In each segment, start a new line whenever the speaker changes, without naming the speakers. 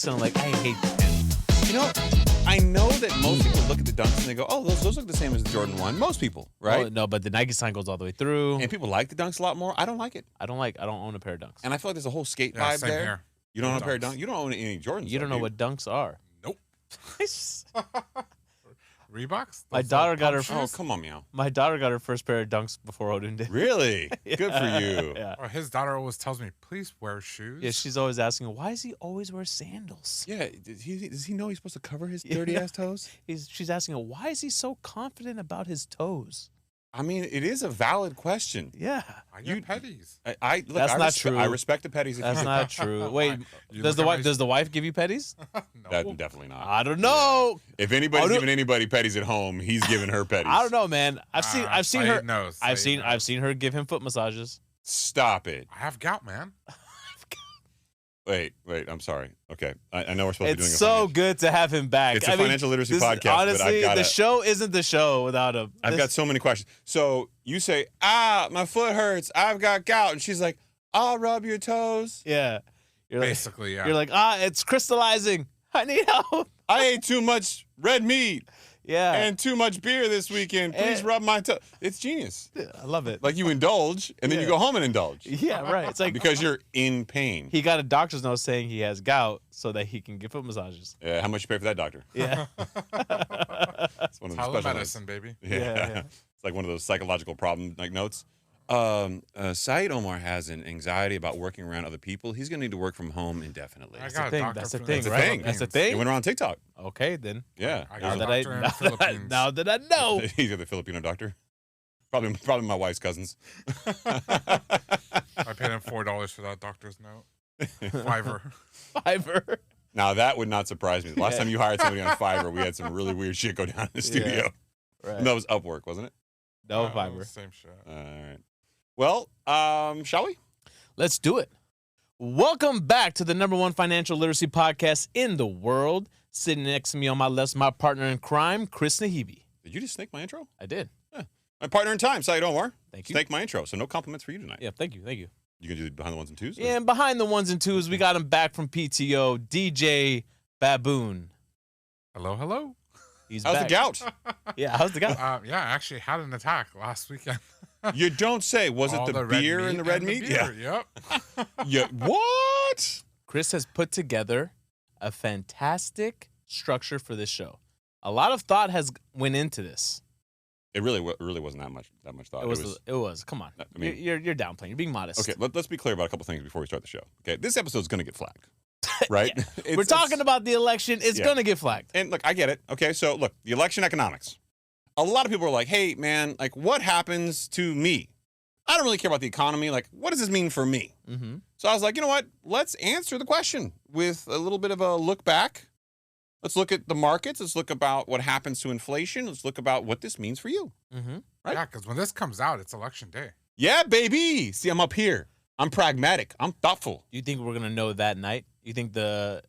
Sound like, I hate the
You know, I know that most people look at the dunks and they go, oh, those look the same as the Jordan 1. Most people, right?
Oh, no, but the Nike sign goes all the way through.
And people like the dunks a lot more. I don't like it.
I don't own a pair of dunks.
And I feel like there's a whole skate
Yeah,
vibe
same
there.
here.
You don't
No
own a pair of
dunks.
dunks? You don't own any Jordans.
You don't know what dunks are.
Nope. Reeboks?
My
Those,
daughter got
pump
her
Oh,
shoes?
come on, meow.
My daughter got her first pair of dunks before Odin did.
Really? Good for you.
Yeah.
Oh, his daughter always tells me, please wear shoes.
Yeah, she's always asking, why does he always wear sandals?
Yeah, does he know he's supposed to cover his dirty ass toes?
She's asking, why is he so confident about his toes?
I mean, it is a valid question.
Yeah.
I get petties.
Look,
That's not true.
I respect the petties. If
That's
you
not true. Wait,
You
does
look at my-
the wife give you petties?
No.
That, definitely not.
I don't know.
If anybody's
I don't-
giving anybody petties at home, he's giving her petties.
I don't know, man. I've seen
Saied
her.
knows.
I've
Saied knows.
seen her give him foot massages.
Stop it.
I have gout, man.
Wait. I'm sorry. Okay, I know we're supposed to be doing
It's
a
so
financial-
good to have him back.
It's a financial literacy podcast,
Honestly,
but I've got
the show isn't the show without him.
I've got so many questions. So you say, my foot hurts. I've got gout. And she's like, I'll rub your toes.
Yeah. You're like,
Basically, yeah.
you're like, it's crystallizing. I need help.
I ate too much red meat
Yeah.
and too much beer this weekend. Please rub my toe. It's genius.
I love it.
Like you indulge, and then you
Yeah.
go home and indulge
Yeah, right. It's like
because you're in pain.
he got a doctor's note saying he has gout so that he can get foot massages.
How much you pay for that, doctor?
Yeah.
It's one of the special
Telemedicine,
notes.
baby.
Yeah.
It's like one of those psychological problem like notes. Saied Omar has an anxiety about working around other people. He's going to need to work from home indefinitely.
I got a
thing.
doctor
That's the
from
thing,
the
right?
Philippines.
That's the
It
thing.
went around TikTok.
Okay, then.
Yeah.
I
Now
got a
that I
doctor in the Philippines.
now that I know.
He's the Filipino doctor. Probably my wife's cousins.
I paid him $4 for that doctor's note. Fiverr.
Fiverr.
Now that would not surprise me. The last
Yeah.
time you hired somebody on Fiverr, we had some really weird shit go down in the studio.
Right.
And that was Upwork, wasn't it?
No
Uh,
Fiverr.
Same shit.
All right. Well, shall we?
Let's do it. Welcome back to the #1 financial literacy podcast in the world. Sitting next to me on my left is my partner in crime, Chris Nahibi.
Did you just snake my intro?
I did.
My partner in time, Saied Omar.
Thank you.
Snake my intro, so no compliments for you tonight.
Yeah, thank you. Thank you.
You can do it behind the ones and twos? or-
And behind the ones and twos, we got him back from PTO, DJ Baboon.
Hello.
He's
How's
back.
the gout?
Yeah, how's the guy?
Yeah, I actually had an attack last weekend.
You don't say. Was it
All
the
red
beer and the red meat?
beer, Yep.
Yeah. What?
Chris has put together a fantastic structure for this show. A lot of thought has went into this.
It really wasn't that much thought.
It was. Come on.
I mean-
you're downplaying. You're being modest.
Okay, let's be clear about a couple things before we start the show. Okay, this episode's going to get flagged, right?
Yeah. We're talking about the election. It's
Yeah.
going to get flagged.
And look, I get it. Okay, so look, the election economics. A lot of people are like, hey, man, like, what happens to me? I don't really care about the economy. Like, what does this mean for me?
Mm-hmm.
So I was like, you know what? Let's answer the question with a little bit of a look back. Let's look at the markets. Let's look about what happens to inflation. Let's look about what this means for you.
Mm-hmm.
Right?
Yeah, because when this comes out, it's election day.
Yeah, baby. See, I'm up here. I'm pragmatic. I'm thoughtful.
You think we're going to know that night? You think the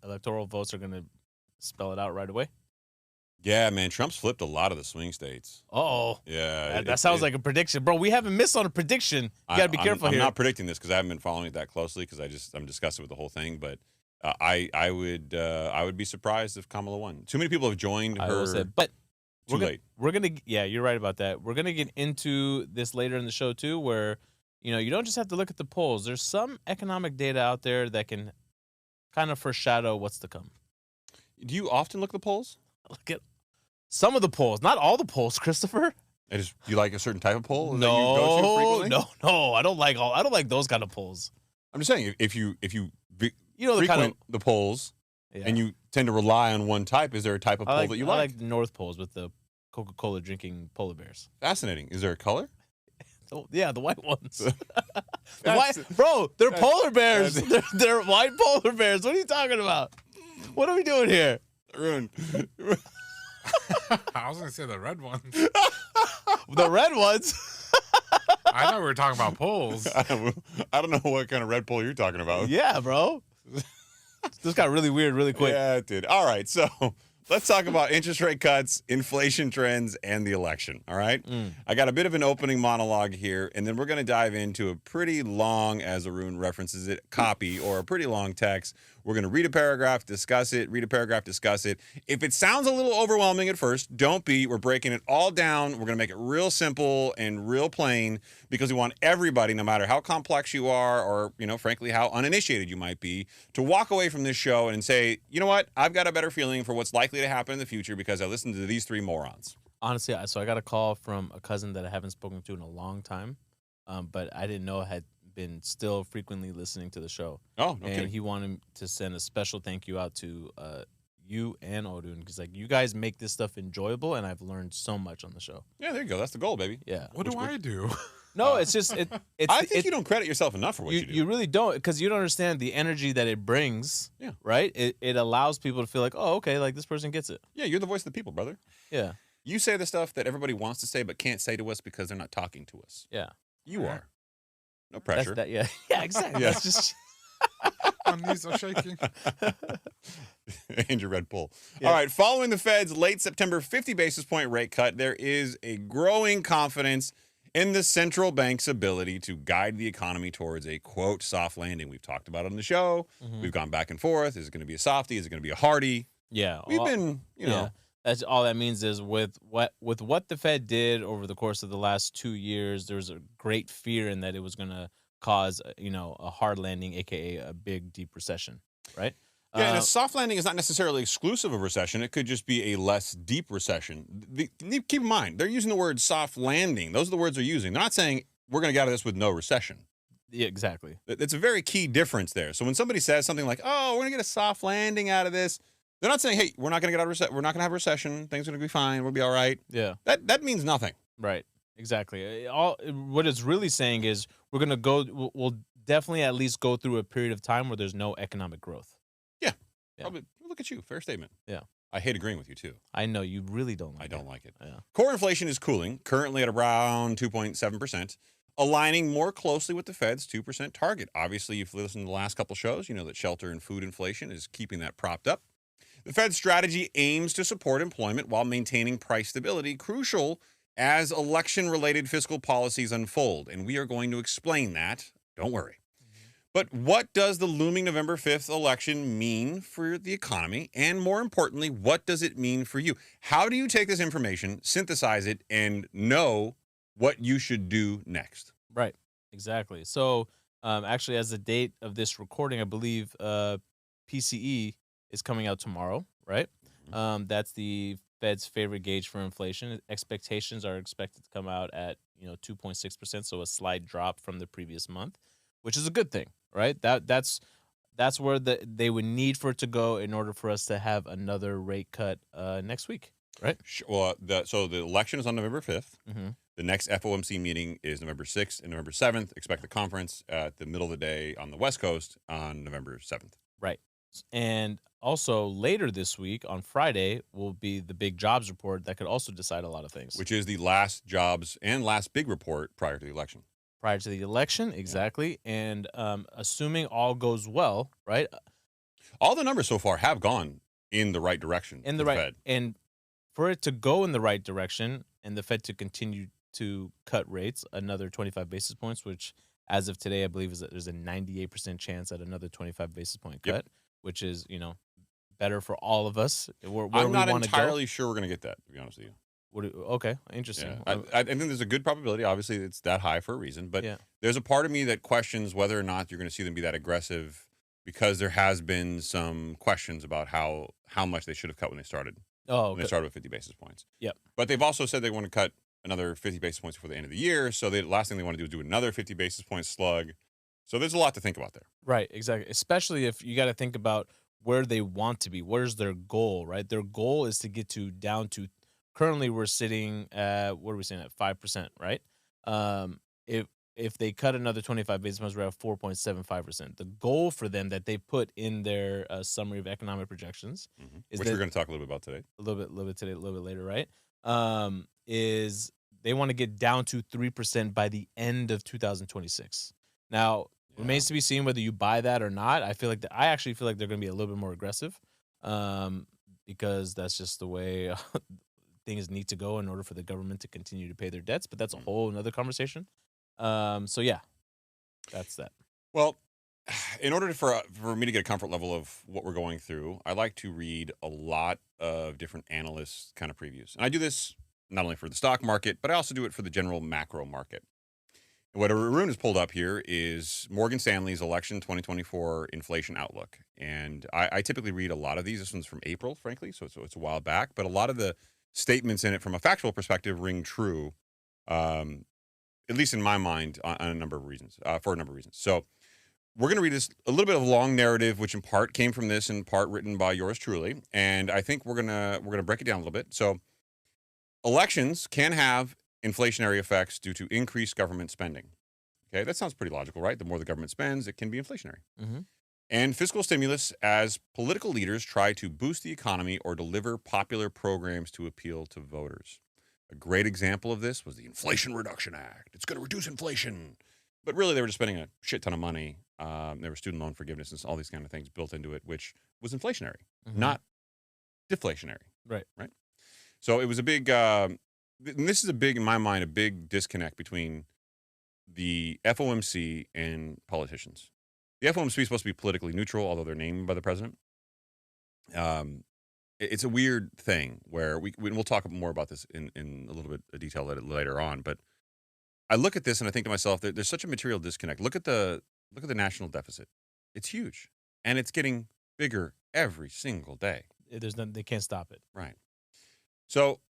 electoral votes are going to spell it out right away?
Yeah, man. Trump's flipped a lot of the swing states.
Oh,
Yeah.
that sounds like a prediction, bro. We haven't missed on a prediction. You got to be careful
I'm
here.
not predicting this because I haven't been following it that closely because I'm disgusted with the whole thing. But I would be surprised if Kamala won. Too many people have joined
I
her.
will say, but
Too late.
We're gonna. Yeah, you're right about that. We're gonna get into this later in the show too, where you don't just have to look at the polls. There's some economic data out there that can kind of foreshadow what's to come.
Do you often look at the polls?
Look at some of the polls, not all the polls, Christopher.
Do you like a certain type of poll that you go to frequently?
No. I don't like those kind of polls.
I'm just saying if you
The
frequent
kind of
the polls
yeah.
and you tend to rely on one type, is there a type of poll that you
I
like?
like the North Poles with the Coca-Cola drinking polar bears.
Fascinating. Is there a color?
Oh, yeah, the white ones.
That's-
They're polar bears. They're white polar bears. What are you talking about? What are we doing here?
Haroon.
I was going to say the red ones.
The red ones.
I thought we were talking about polls.
I don't know what kind of red poll you're talking about.
Yeah, bro. This got really weird really quick.
Yeah, it did. All right, so Let's talk about interest rate cuts, inflation trends, and the election. All right. I got a bit of an opening monologue here, and then we're going to dive into a pretty long, as Haroon references it, copy or a pretty long text. We're going to read a paragraph, discuss it, read a paragraph, discuss it. If it sounds a little overwhelming at first, don't be. We're breaking it all down. We're going to make it real simple and real plain because we want everybody, no matter how complex you are or, frankly, how uninitiated you might be, to walk away from this show and say, you know what? I've got a better feeling for what's likely to happen in the future because I listened to these three morons.
Honestly, so I got a call from a cousin that I haven't spoken to in a long time, but I didn't know had been still frequently listening to the show.
Oh, no
and
kidding.
he wanted to send a special thank you out to you and Haroon because you guys make this stuff enjoyable, and I've learned so much on the show.
Yeah, there you go. That's the goal, baby.
Yeah.
What do I do?
No, it's just
I think you don't credit yourself enough for what you do.
You really don't, because you don't understand the energy that it brings.
Yeah.
Right. It allows people to feel like, oh, okay, this person gets it.
Yeah, you're the voice of the people, brother.
Yeah.
You say the stuff that everybody wants to say but can't say to us because they're not talking to us.
Yeah.
You are. No pressure.
Yeah, exactly.
Yeah.
That's just
My knees are shaking.
Andrew Red Bull.
Yeah.
All right. Following the Fed's late September 50 basis point rate cut, there is a growing confidence in the central bank's ability to guide the economy towards a, quote, soft landing. We've talked about it on the show. We've gone back and forth. Is it going to be a softie? Is it going to be a hardy?
Yeah.
We've been,
That's all that means is with what the Fed did over the course of the last 2 years, there's a great fear in that it was going to cause, a hard landing, aka a big deep recession, right?
Yeah, and a soft landing is not necessarily exclusive of recession. It could just be a less deep recession. Keep in mind, they're using the word soft landing. Those are the words they're using. They're not saying we're going to get out of this with no recession.
Yeah, exactly.
It's a very key difference there. So when somebody says something like, "Oh, we're going to get a soft landing out of this," they're not saying, "Hey, we're not going to get out of recession. We're not going to have a recession. Things are going to be fine. We'll be all right."
Yeah.
That means nothing.
Right. Exactly. What it's really saying is we're going to go. We'll definitely at least go through a period of time where there's no economic growth. Yeah.
Probably, look at you. Fair statement.
Yeah.
I hate agreeing with you too.
I know you really don't like
I don't like it.
Yeah.
Core inflation is cooling, currently at around 2.7%, aligning more closely with the Fed's 2% target. Obviously, if you listen to the last couple shows, you know that shelter and food inflation is keeping that propped up. The Fed's strategy aims to support employment while maintaining price stability, crucial as election-related fiscal policies unfold. And we are going to explain that. Don't worry. But what does the looming November 5th election mean for the economy? And more importantly, what does it mean for you? How do you take this information, synthesize it, and know what you should do next?
Right. Exactly. So, actually, as the date of this recording, I believe PCE is coming out tomorrow, right? That's the Fed's favorite gauge for inflation. Expectations are expected to come out at 2.6%, so a slight drop from the previous month, which is a good thing, right? That's where they would need for it to go in order for us to have another rate cut next week, right?
Well, so the election is on November 5th.
Mm-hmm.
The next FOMC meeting is November 6th and November 7th. Expect the conference at the middle of the day on the West Coast on November 7th.
Right. And also later this week on Friday will be the big jobs report that could also decide a lot of things.
Which is the last jobs and last big report prior to the election.
Prior to the election, exactly. Yeah. And assuming all goes well, right?
All the numbers so far have gone in the right direction.
In the right Fed. And for it to go in the right direction and the Fed to continue to cut rates another 25 basis points, which as of today, I believe is that there's a 98% chance at another 25 basis point cut, which is, better for all of us. Where
I'm not
we
entirely sure we're going to get that, to be honest with you.
Okay, interesting.
Yeah. I think there's a good probability. Obviously, it's that high for a reason. But there's a part of me that questions whether or not you're going to see them be that aggressive because there has been some questions about how much they should have cut when they started.
Oh,
when they started with 50 basis points.
Yep.
But they've also said they want to cut another 50 basis points before the end of the year. So the last thing they want to do is do another 50 basis point slug. So there's a lot to think about there.
Right, exactly. Especially if you got to think about where they want to be. Where's their goal, right? Their goal is to get down to, currently we're sitting at, what are we saying, at 5%, right? If they cut another 25 basis points, we're at 4.75%. The goal for them that they put in their summary of economic projections is
which we're going to talk a little bit about today.
A little bit today, a little bit later, right? Is they want to get down to 3% by the end of 2026. Now, remains to be seen whether you buy that or not. I actually feel like they're going to be a little bit more aggressive. because that's just the way things need to go in order for the government to continue to pay their debts. But that's a whole another conversation. So yeah, that's that.
Well, in order for me to get a comfort level of what we're going through, I like to read a lot of different analysts' kind of previews. And I do this not only for the stock market, but I also do it for the general macro market. And what Haroon has pulled up here is Morgan Stanley's election 2024 inflation outlook. And I typically read a lot of these. This one's from April, frankly, so it's a while back. But a lot of the statements in it from a factual perspective ring true, at least in my mind, on a number of reasons, for a number of reasons. So we're going to read this a little bit of a long narrative, which in part came from this, in part written by yours truly. And I think we're gonna break it down a little bit. So elections can have inflationary effects due to increased government spending. Okay, that sounds pretty logical, right? The more the government spends, it can be inflationary.
Mm-hmm.
And fiscal stimulus as political leaders try to boost the economy or deliver popular programs to appeal to voters. A great example of this was the Inflation Reduction Act. It's going to reduce inflation. But really, they were just spending a shit ton of money. There was student loan forgiveness and all these kind of things built into it, which was inflationary, not deflationary.
Right.
Right. So it was a big, and this is a big, in my mind, a big disconnect between the FOMC and politicians. The FOMC is supposed to be politically neutral, although they're named by the president. It's a weird thing where we'll talk more about this in a little bit of detail later on. But I look at this and I think to myself, there's such a material disconnect. Look at the national deficit. It's huge, and it's getting bigger every single day.
They can't stop it.
Right. So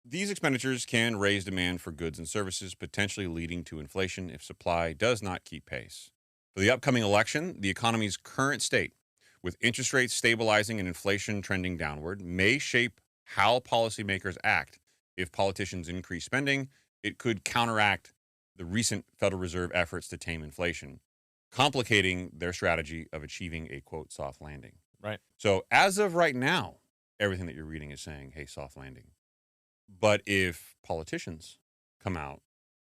these expenditures can raise demand for goods and services, potentially leading to inflation if supply does not keep pace. For the upcoming election, the economy's current state, with interest rates stabilizing and inflation trending downward, may shape how policymakers act. If politicians increase spending, it could counteract the recent Federal Reserve efforts to tame inflation, complicating their strategy of achieving a, quote, soft landing.
Right.
So as of right now, everything that you're reading is saying, hey, soft landing. But if politicians come out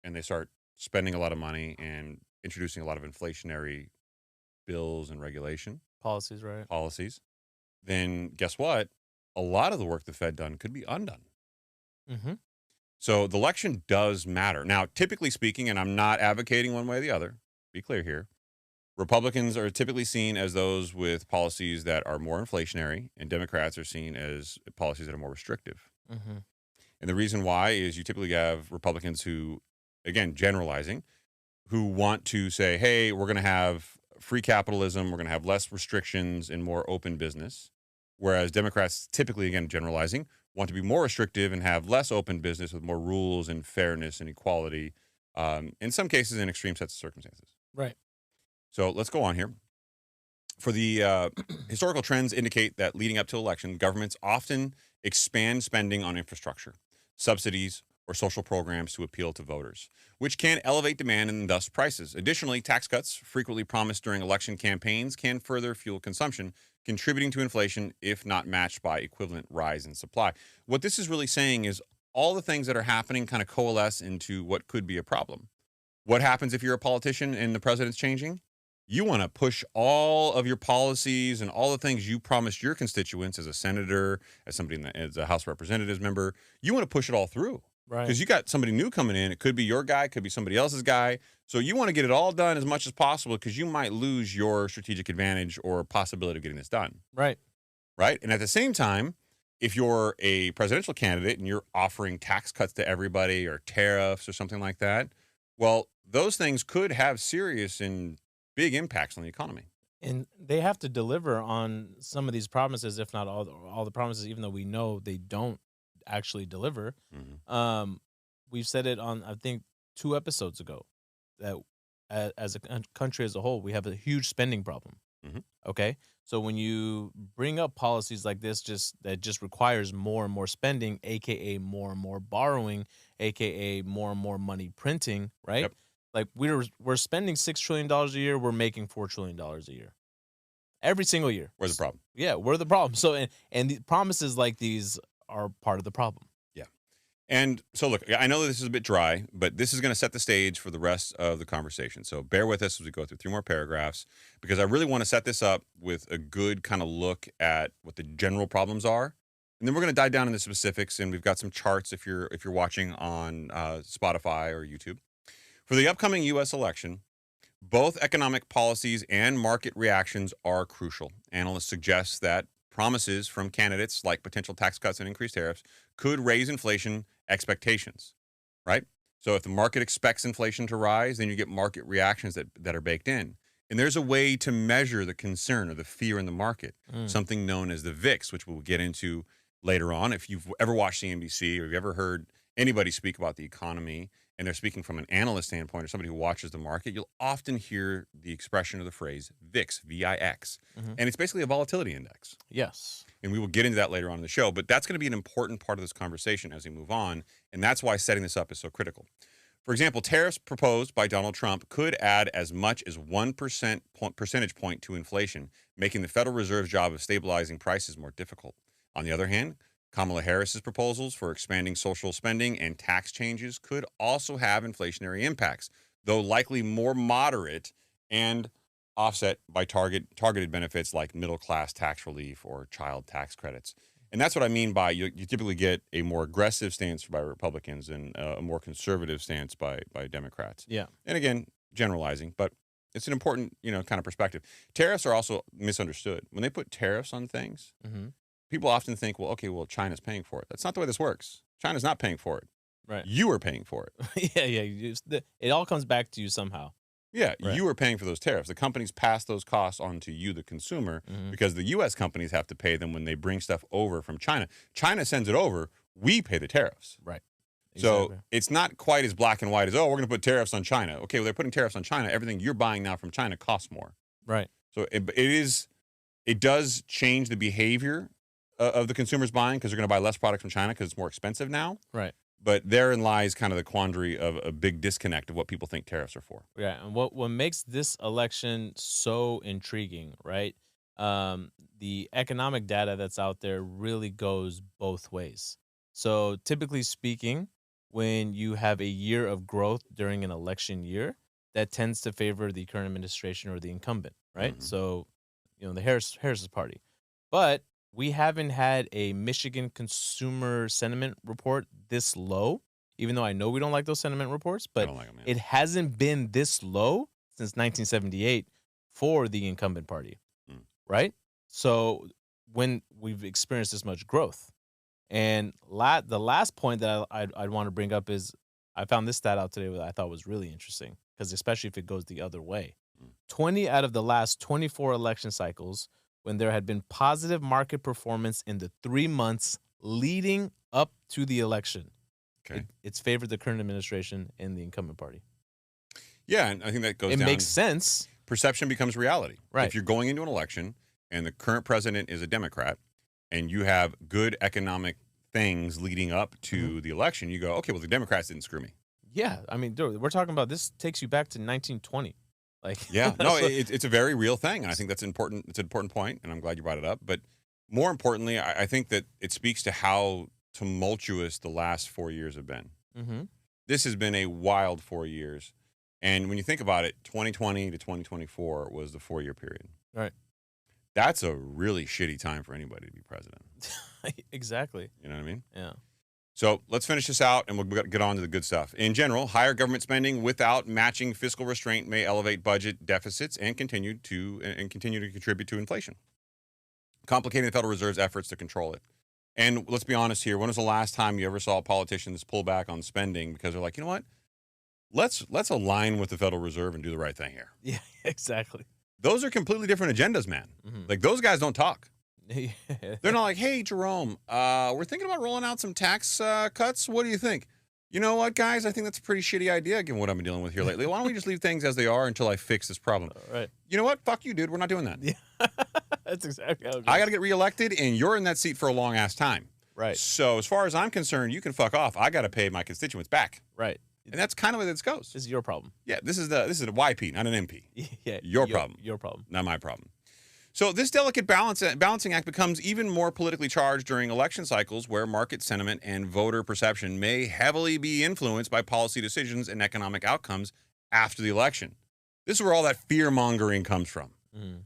and they start spending a lot of money and introducing a lot of inflationary bills and policies, then guess what? A lot of the work the Fed done could be undone.
Mm-hmm.
So the election does matter. Now, typically speaking, and I'm not advocating one way or the other, be clear here, Republicans are typically seen as those with policies that are more inflationary, and Democrats are seen as policies that are more restrictive.
Mm-hmm.
And the reason why is you typically have Republicans who, again, generalizing, who want to say, hey, we're going to have free capitalism, we're going to have less restrictions and more open business. Whereas Democrats, typically, again, generalizing, want to be more restrictive and have less open business with more rules and fairness and equality, in some cases in extreme sets of circumstances.
Right.
So let's go on here. For the historical trends indicate that leading up to election, governments often expand spending on infrastructure, subsidies, or social programs to appeal to voters, which can elevate demand and thus prices. Additionally, tax cuts, frequently promised during election campaigns, can further fuel consumption, contributing to inflation if not matched by equivalent rise in supply. What this is really saying is all the things that are happening kind of coalesce into what could be a problem. What happens if you're a politician and the president's changing? You want to push all of your policies and all the things you promised your constituents as a senator, as somebody as a House of Representatives member. You want to push it all through.
Right.
Because you got somebody new coming in. It could be your guy, could be somebody else's guy. So you want to get it all done as much as possible because you might lose your strategic advantage or possibility of getting this done.
Right.
Right. And at the same time, if you're a presidential candidate and you're offering tax cuts to everybody or tariffs or something like that, well, those things could have serious and big impacts on the economy.
And they have to deliver on some of these promises, if not all the promises, even though we know they don't actually deliver.
Mm-hmm.
We've said it on, I think, 2 episodes ago, that as a country as a whole, we have a huge spending problem.
Mm-hmm.
Okay, so when you bring up policies like this, that just requires more and more spending, aka more and more borrowing, aka more and more money printing, right?
Yep.
Like we're spending $6 trillion a year, we're making $4 trillion a year, every single year.
Where's the problem?
Yeah, we're the problem. So and the promises like these are part of the problem.
Yeah. And so, look, I know that this is a bit dry, but this is going to set the stage for the rest of the conversation. So bear with us as we go through 3 more paragraphs, because I really want to set this up with a good kind of look at what the general problems are And then we're going to dive down into specifics, and we've got some charts if you're watching on Spotify or YouTube. For the upcoming U.S. election, both economic policies and market reactions are crucial. Analysts suggest that promises from candidates like potential tax cuts and increased tariffs could raise inflation expectations, right? So if the market expects inflation to rise, then you get market reactions that are baked in. And there's a way to measure the concern or the fear in the market, something known as the VIX, which we'll get into later on. If you've ever watched CNBC or you've ever heard anybody speak about the economy and they're speaking from an analyst standpoint or somebody who watches the market, you'll often hear the expression or the phrase VIX, V-I-X. And it's basically a volatility index.
Yes.
And we will get into that later on in the show, but that's going to be an important part of this conversation as we move on. And that's why setting this up is so critical. For example, tariffs proposed by Donald Trump could add as much as 1% percentage point to inflation, making the Federal Reserve's job of stabilizing prices more difficult. On the other hand, Kamala Harris's proposals for expanding social spending and tax changes could also have inflationary impacts, though likely more moderate and offset by targeted benefits like middle-class tax relief or child tax credits. And that's what I mean by you typically get a more aggressive stance by Republicans and a more conservative stance by Democrats.
Yeah.
And again, generalizing, but it's an important, kind of perspective. Tariffs are also misunderstood. When they put tariffs on things, people often think, well, China's paying for it. That's not the way this works. China's not paying for it.
Right.
You are paying for it.
Yeah. It all comes back to you somehow.
Yeah,
Right.
You are paying for those tariffs. The companies pass those costs on to you, the consumer, because the U.S. companies have to pay them when they bring stuff over from China. China sends it over. We pay the tariffs.
Right.
So it's not quite as black and white as, we're going to put tariffs on China. Okay, well, they're putting tariffs on China. Everything you're buying now from China costs more.
Right.
So it does change the behavior of the consumers buying because they're going to buy less products from China because it's more expensive now.
Right.
But therein lies kind of the quandary of a big disconnect of what people think tariffs are for.
Yeah, and what makes this election so intriguing, right? The economic data that's out there really goes both ways. So typically speaking, when you have a year of growth during an election year, that tends to favor the current administration or the incumbent, right? So, the Harris's party. But we haven't had a Michigan consumer sentiment report this low, even though I know we don't like those sentiment reports, but it hasn't been this low since 1978 for the incumbent party, right? So when we've experienced this much growth. And the last point that I'd want to bring up is I found this stat out today that I thought was really interesting, because especially if it goes the other way. 20 out of the last 24 election cycles, when there had been positive market performance in the 3 months leading up to the election.
Okay.
It's favored the current administration and the incumbent party.
Yeah, and I think that goes down.
It makes sense.
Perception becomes reality.
Right.
If you're going into an election and the current president is a Democrat and you have good economic things leading up to the election, you go, okay, well, the Democrats didn't screw me.
Yeah. I mean, dude, we're talking about this takes you back to 1920.
Yeah, no, it's a very real thing. And I think that's important. It's an important point, and I'm glad you brought it up. But more importantly, I think that it speaks to how tumultuous the last 4 years have been. This has been a wild 4 years. And when you think about it, 2020 to 2024 was the 4-year period.
Right.
That's a really shitty time for anybody to be president.
Exactly.
You know what I mean?
Yeah.
So let's finish this out, and we'll get on to the good stuff. In general, higher government spending without matching fiscal restraint may elevate budget deficits and continue to contribute to inflation, complicating the Federal Reserve's efforts to control it. And let's be honest here. When was the last time you ever saw politicians pull back on spending because they're like, you know what? Let's align with the Federal Reserve and do the right thing here.
Yeah, exactly.
Those are completely different agendas, man. Like, those guys don't talk. They're not like, hey, Jerome, we're thinking about rolling out some tax cuts. What do you think? You know what, guys? I think that's a pretty shitty idea given what I've been dealing with here lately. Why don't we just leave things as they are until I fix this problem?
Right.
You know what? Fuck you, dude. We're not doing that.
Yeah. That's exactly how it goes.
I got to get reelected, and you're in that seat for a long-ass time.
Right.
So as far as I'm concerned, you can fuck off. I got to pay my constituents back.
Right.
And that's kind of where this goes.
This is your problem.
Yeah, this is a YP, not an MP.
Yeah.
Your problem.
Your problem.
Not my problem. So this delicate balancing act becomes even more politically charged during election cycles where market sentiment and voter perception may heavily be influenced by policy decisions and economic outcomes after the election. This is where all that fear-mongering comes from.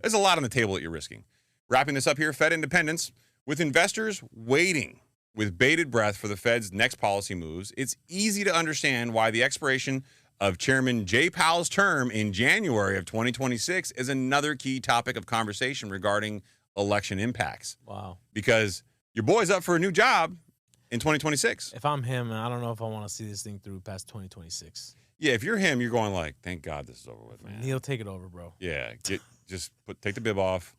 There's a lot on the table that you're risking. Wrapping this up here, Fed independence With investors waiting with bated breath for the Fed's next policy moves, it's easy to understand why the expiration of Chairman Jay Powell's term in January of 2026 is another key topic of conversation regarding election impacts.
Wow.
Because your boy's up for a new job in 2026.
If I'm him, I don't know if I want to see this thing through past 2026.
Yeah, if you're him, you're going like, thank God this is over with, man.
Neil, take it over, bro.
Yeah, take the bib off.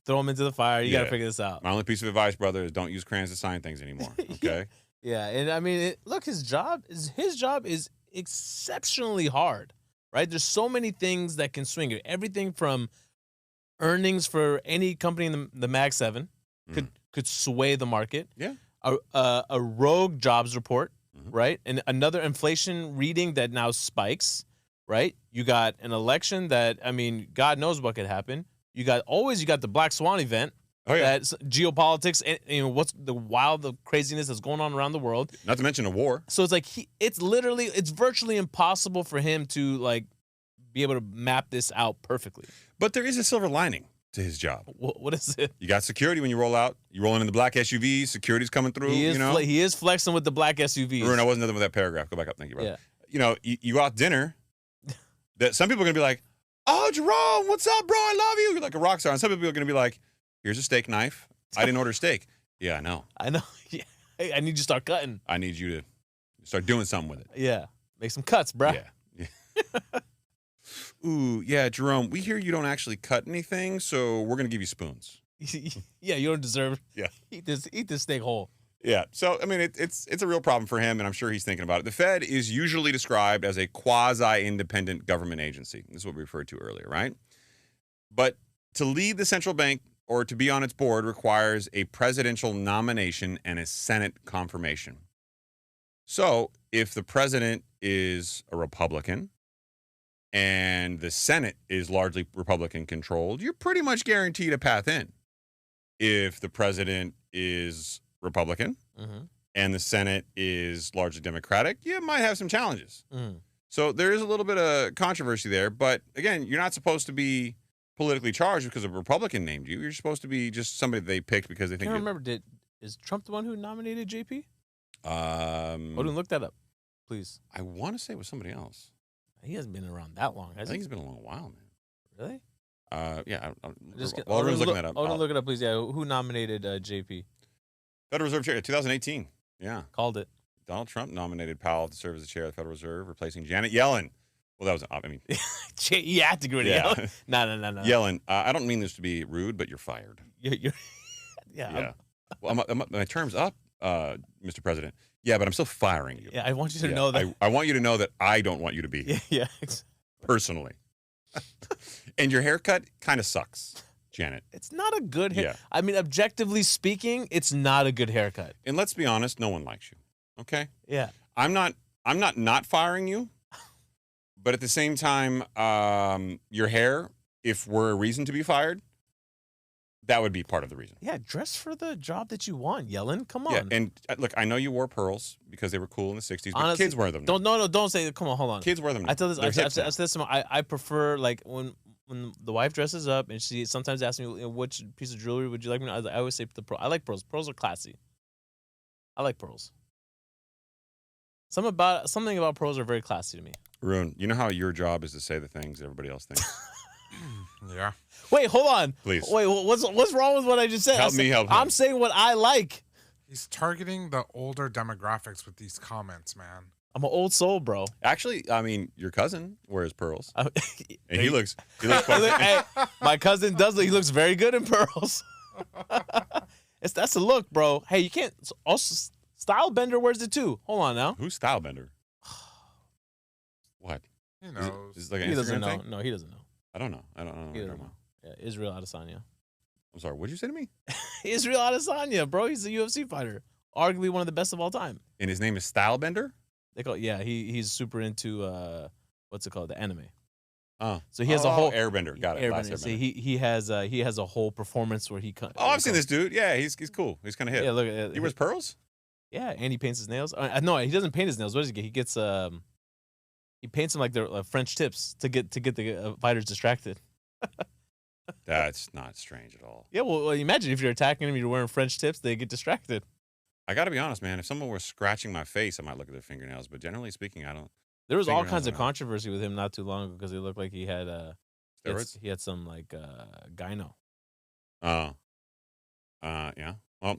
Throw him into the fire. You got to
Yeah.
figure this out.
My only piece of advice, brother, is don't use crayons to sign things anymore. Okay.
Yeah, and I mean, look, his job is exceptionally hard, right? There's so many things that can swing it. Everything from earnings for any company in the Mag 7 could sway the market.
Yeah.
A rogue jobs report,
Mhm.
right? And another inflation reading that now spikes, right? You got an election that, I mean, God knows what could happen. You got the Black Swan event.
Oh yeah.
That's geopolitics and what's the craziness that's going on around the world.
Not to mention a war.
So it's like it's virtually impossible for him to like be able to map this out perfectly.
But there is a silver lining to his job.
What is it?
You got security when you roll out. You rolling in the black SUV. Security's coming through.
He is
you know.
he is flexing with the black SUVs.
Haroon, I wasn't done with that paragraph. Go back up. Thank you, brother.
Yeah.
You know, you go out to dinner. That some people are gonna be like, "Oh, Jerome, what's up, bro? I love you." You're like a rock star. And some people are gonna be like, "Here's a steak knife. I didn't order steak." Yeah, I know.
I know. Yeah. Hey, I need you to start cutting.
I need you to start doing something with it.
Yeah. Make some cuts, bruh.
Yeah. Ooh, yeah, Jerome, we hear you don't actually cut anything, so we're going to give you spoons.
Yeah, you don't deserve.
Yeah.
Eat this steak whole.
Yeah. So, I mean, it's a real problem for him, and I'm sure he's thinking about it. The Fed is usually described as a quasi-independent government agency. This is what we referred to earlier, right? But to lead the central bank or to be on its board requires a presidential nomination and a Senate confirmation. So, if the president is a Republican and the Senate is largely Republican controlled, you're pretty much guaranteed a path in. If the president is Republican and the Senate is largely Democratic, you might have some challenges. So there is a little bit of controversy there. But again, you're not supposed to be politically charged because a Republican named you. You're supposed to be just somebody they picked because they think.
I can't remember. Is Trump the one who nominated JP? Look that up, please.
I want to say it was somebody else.
He hasn't been around that long,
I
has
think
he?
he's been a long while, man.
Really?
Yeah.
While
Everyone's looking that up.
Look it up, please. Yeah, who nominated JP?
Federal Reserve Chair, 2018. Yeah.
Called it.
Donald Trump nominated Powell to serve as the chair of the Federal Reserve, replacing Janet Yellen. Well, that was, I mean.
You had to go to Yellen. No.
Yellen, I don't mean this to be rude, but you're fired.
Yeah.
Yeah. Well, my term's up, Mr. President. Yeah, but I'm still firing you.
Yeah, I want you to know that.
I want you to know that I don't want you to be here.
Yeah.
Personally. And your haircut kind of sucks, Janet.
It's not a good hair.
Yeah.
I mean, objectively speaking, it's not a good haircut.
And let's be honest, no one likes you. Okay?
Yeah.
I'm not firing you. But at the same time, your hair, if we're a reason to be fired, that would be part of the reason.
Yeah, dress for the job that you want, Yellen. Come on.
Yeah, and look, I know you wore pearls because they were cool in the 60s, but
Honestly,
kids wear them now.
Don't say. Come on, hold on.
Kids wear them now.
I tell this.
They're
I
hips now.
said this. I prefer like when the wife dresses up and she sometimes asks me which piece of jewelry would you like me. I always say the pearl. I like pearls. Pearls are classy. I like pearls. Something about pearls are very classy to me.
Haroon, you know how your job is to say the things everybody else thinks?
Yeah.
Wait, hold on.
Please.
Wait, what's wrong with what I just said?
Help me help him.
I'm saying what I like.
He's targeting the older demographics with these comments, man.
I'm an old soul, bro.
Actually, I mean, your cousin wears pearls, and
Hey,
he looks quite
hey, my cousin does. He looks very good in pearls. That's a look, bro. Hey, you can't. Also, Stylebender wears it too. Hold on now.
Who's Stylebender? What?
He knows.
Is this like an
He
Instagram
doesn't know.
thing?
No, he doesn't know.
I don't know. I don't know.
He
what you're
doesn't
talking
know. Yeah, Israel Adesanya.
I'm sorry. What'd you say to me?
Israel Adesanya, bro. He's a UFC fighter, arguably one of the best of all time.
And his name is Stylebender?
They call he's super into what's it called, the anime.
Oh,
So he has a whole
Airbender. Got it. Last
Airbender. So
Airbender.
he has a whole performance where he.
Oh, I've seen this dude. Yeah, he's cool. He's kind of hip.
Yeah, look at
He wears pearls?
Yeah, and he paints his nails. No, he doesn't paint his nails. What does he get? He gets he paints them like they're French tips to get the fighters distracted.
That's not strange at all.
Yeah, well, imagine if you're attacking them, you're wearing French tips, they get distracted.
I got to be honest, man. If someone was scratching my face, I might look at their fingernails. But generally speaking, I don't.
There was all
Fingernails
kinds
are
of
not.
controversy with him not too long ago because he looked like he had
Steroids?
he had some like gyno.
Yeah. Well,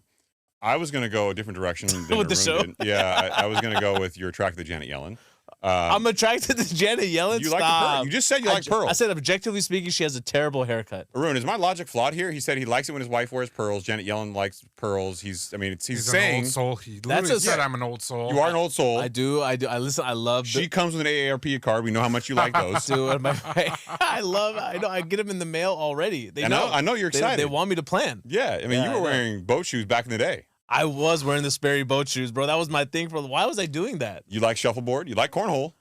I was gonna go a different direction than
With the
Haroon
show?
did. Yeah, I was gonna go with you're attracted to Janet Yellen.
I'm attracted to Janet Yellen.
You like the pearl. You just said you like pearls.
I said objectively speaking, she has a terrible haircut.
Haroon, is my logic flawed here? He said he likes it when his wife wears pearls. Janet Yellen likes pearls. He's saying
an old soul. He
That's
literally
a-
said I'm an old soul.
you are an old soul.
I do. I listen. I love.
She comes with an AARP card. We know how much you like those.
Dude, I know. I get them in the mail already. They
I know you're excited.
They want me to plan.
Yeah, I mean,
Yeah,
you
I
were
know.
wearing boat shoes back in the day.
I was wearing the Sperry boat shoes, bro. That was my thing. Why was I doing that?
You like shuffleboard. You like cornhole.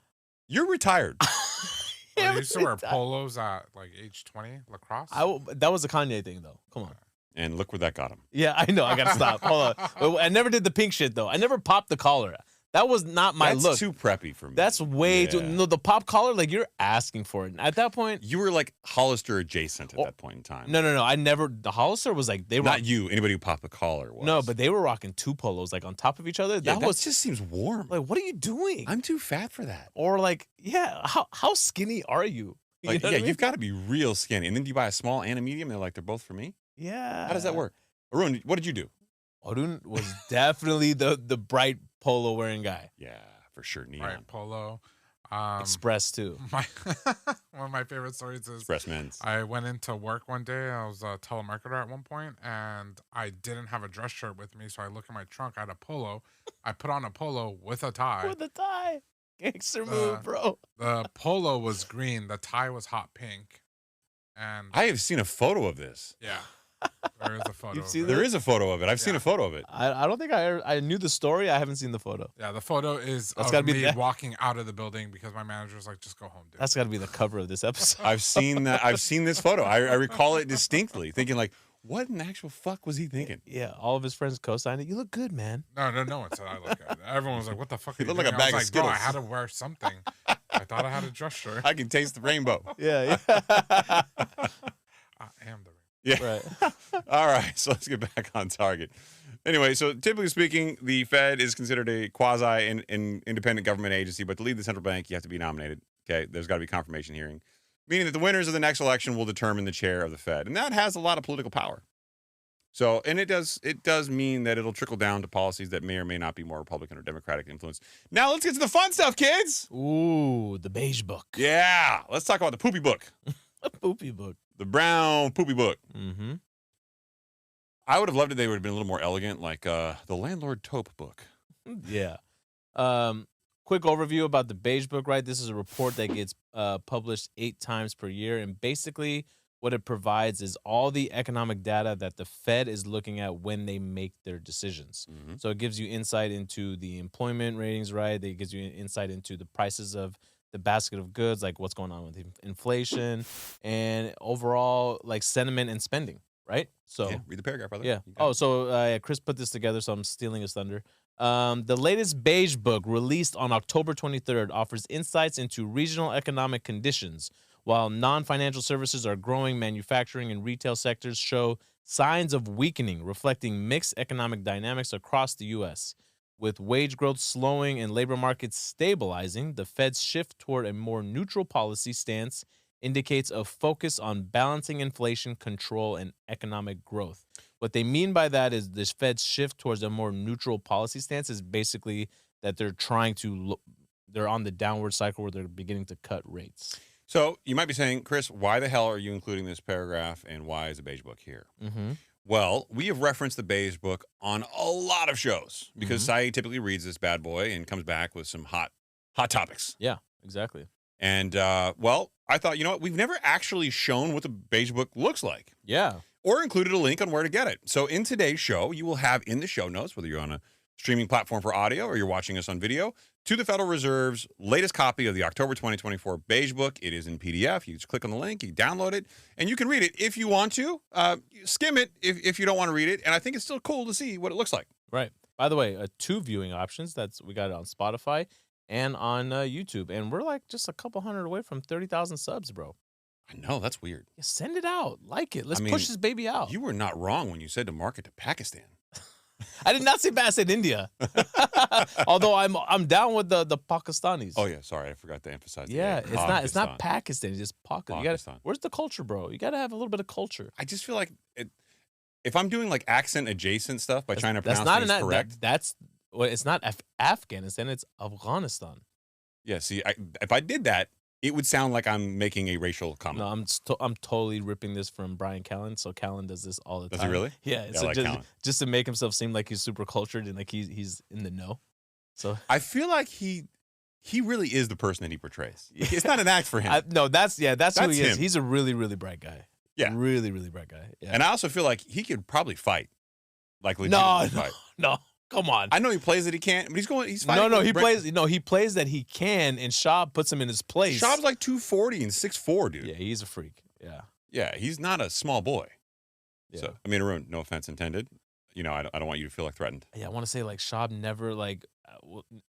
You're retired.
I used to wear polos at like age 20, lacrosse.
That was a Kanye thing, though. Come on.
And look where that got him.
Yeah, I know. I gotta stop. Hold on. I never did the pink shit though. I never popped the collar. That was not my
That's
look.
too preppy for me.
That's way too.
Yeah.
No, the pop collar, like you're asking for it. At that point,
You were like Hollister adjacent at that point in time.
no. I never. The Hollister was like they were.
Not you. Anybody who popped the collar was.
No, but they were rocking two polos like on top of each other.
yeah,
That was
just seems warm.
like, what are you doing?
I'm too fat for that.
Or like, yeah, how skinny are you? You
Like,
know what I mean?
you've got to be real skinny. And then you buy a small and a medium, and they're both for me.
Yeah.
How does that work? Arun, what did you do?
Arun was definitely the bright polo wearing guy.
Yeah, for sure. Neon.
right, polo.
Express too.
My one of my favorite stories is
Express men's.
I went into work one day. I was a telemarketer at one point, and I didn't have a dress shirt with me. So I look in my trunk. I had a polo. I put on a polo with a tie.
With the tie. Gangster move, bro.
The polo was green. The tie was hot pink. And
I have seen a photo of this.
yeah, there is a photo.
You've
of
seen
it.
There is a photo of it. I've seen a photo of it.
I don't think I knew the story. I haven't seen the photo.
Yeah, the photo is
That's
of
gotta be
me
that-
walking out of the building because my manager was like, "Just go home, dude."
That's got to be the cover of this episode.
I've seen that. I've seen this photo. I recall it distinctly, thinking like, what in the actual fuck was he thinking?
Yeah, all of his friends co-signed it. You look good, man.
No one said I look good. Everyone was like, "What the fuck?"
You
are you
look like a
doing?"
bag
I
of
was like, "Bro, I
Skittles."
had to wear something. I thought I had a dress shirt.
I can taste the rainbow.
Yeah.
I am the
Yeah.
Right.
All right, so let's get back on target. Anyway, so typically speaking, the Fed is considered a quasi-independent government agency, but to lead the central bank, you have to be nominated. Okay, there's got to be confirmation hearing, meaning that the winners of the next election will determine the chair of the Fed, and that has a lot of political power. So, and it does mean that it'll trickle down to policies that may or may not be more Republican or Democratic influence. Now let's get to the fun stuff, kids.
Ooh, the beige book.
Yeah, let's talk about the poopy book,
A poopy book.
the brown poopy book.
Mm-hmm.
I would have loved it. They would have been a little more elegant, like the landlord taupe book.
Yeah. Quick overview about the beige book, right? This is a report that gets published 8 times per year. And basically what it provides is all the economic data that the Fed is looking at when they make their decisions.
Mm-hmm.
So it gives you insight into the employment ratings, right? It gives you insight into the prices of the basket of goods, like what's going on with inflation and overall like sentiment and spending, right? So
Yeah, read the paragraph, brother.
yeah.
You got
Oh,
it.
so Chris put this together, so I'm stealing his thunder. The latest Beige book, released on October 23rd, offers insights into regional economic conditions. While non-financial services are growing, manufacturing and retail sectors show signs of weakening, reflecting mixed economic dynamics across the U.S. With wage growth slowing and labor markets stabilizing, the Fed's shift toward a more neutral policy stance indicates a focus on balancing inflation control and economic growth. What they mean by that is this Fed's shift towards a more neutral policy stance is basically that they're trying to they're on the downward cycle where they're beginning to cut rates.
So you might be saying, Chris, why the hell are you including this paragraph, and why is the Beige book here?
Mm-hmm.
Well, we have referenced the Beige book on a lot of shows because Saied typically reads this bad boy and comes back with some hot topics.
Yeah, exactly.
And well, I thought, you know what? We've never actually shown what the Beige book looks like
Yeah.
or included a link on where to get it. So in today's show, you will have in the show notes, whether you're on a streaming platform for audio or you're watching us on video, to the Federal Reserve's latest copy of the October 2024 Beige book. It is in PDF. You just click on the link, you download it, and you can read it if you want to. Skim it if you don't want to read it. And I think it's still cool to see what it looks like.
Right. By the way, 2 viewing options. We got it on Spotify and on YouTube. And we're like just a couple hundred away from 30,000 subs, bro.
I know, that's weird.
Yeah, send it out. Like it. Let's
I mean,
push this baby out.
You were not wrong when you said to market to Pakistan.
I did not say bad. I said India. Although I'm down with the Pakistanis.
Oh yeah, sorry, I forgot to emphasize.
Yeah,
that.
it's not Pakistan. It's just
Pakistan.
Where's the culture, bro? You gotta have a little bit of culture.
I just feel like if I'm doing like accent adjacent stuff by trying to
That's
pronounce
not
things correct.
it's not Afghanistan. It's Afghanistan.
Yeah, see, if I did that, it would sound like I'm making a racial comment.
No, I'm totally ripping this from Brian Callen. So Callen does this all the time.
Does he really?
Yeah.
Yeah,
So
I like Callen.
just to make himself seem like he's super cultured and like he's in the know. So
I feel like he really is the person that he portrays. It's not an act for him.
no, that's who he is.
him.
He's a really, really bright guy.
Yeah.
Really, really bright guy. Yeah.
And I also feel like he could probably fight. Like legitimately fight.
No. Come on.
I know he plays that he can't, but he's fighting.
No, he plays that he can, and Schaub puts him in his place.
Schaub's like 240 and 6'4", dude.
Yeah, he's a freak. Yeah.
Yeah, he's not a small boy.
Yeah.
So, I mean, Haroon, no offense intended. You know, I don't want you to feel like threatened.
Yeah, I want to say like Schaub never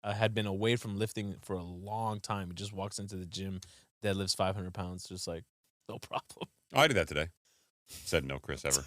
had been away from lifting for a long time. He just walks into the gym, deadlifts 500 pounds, just like no problem.
Oh, I did that today. Said no, Chris, ever.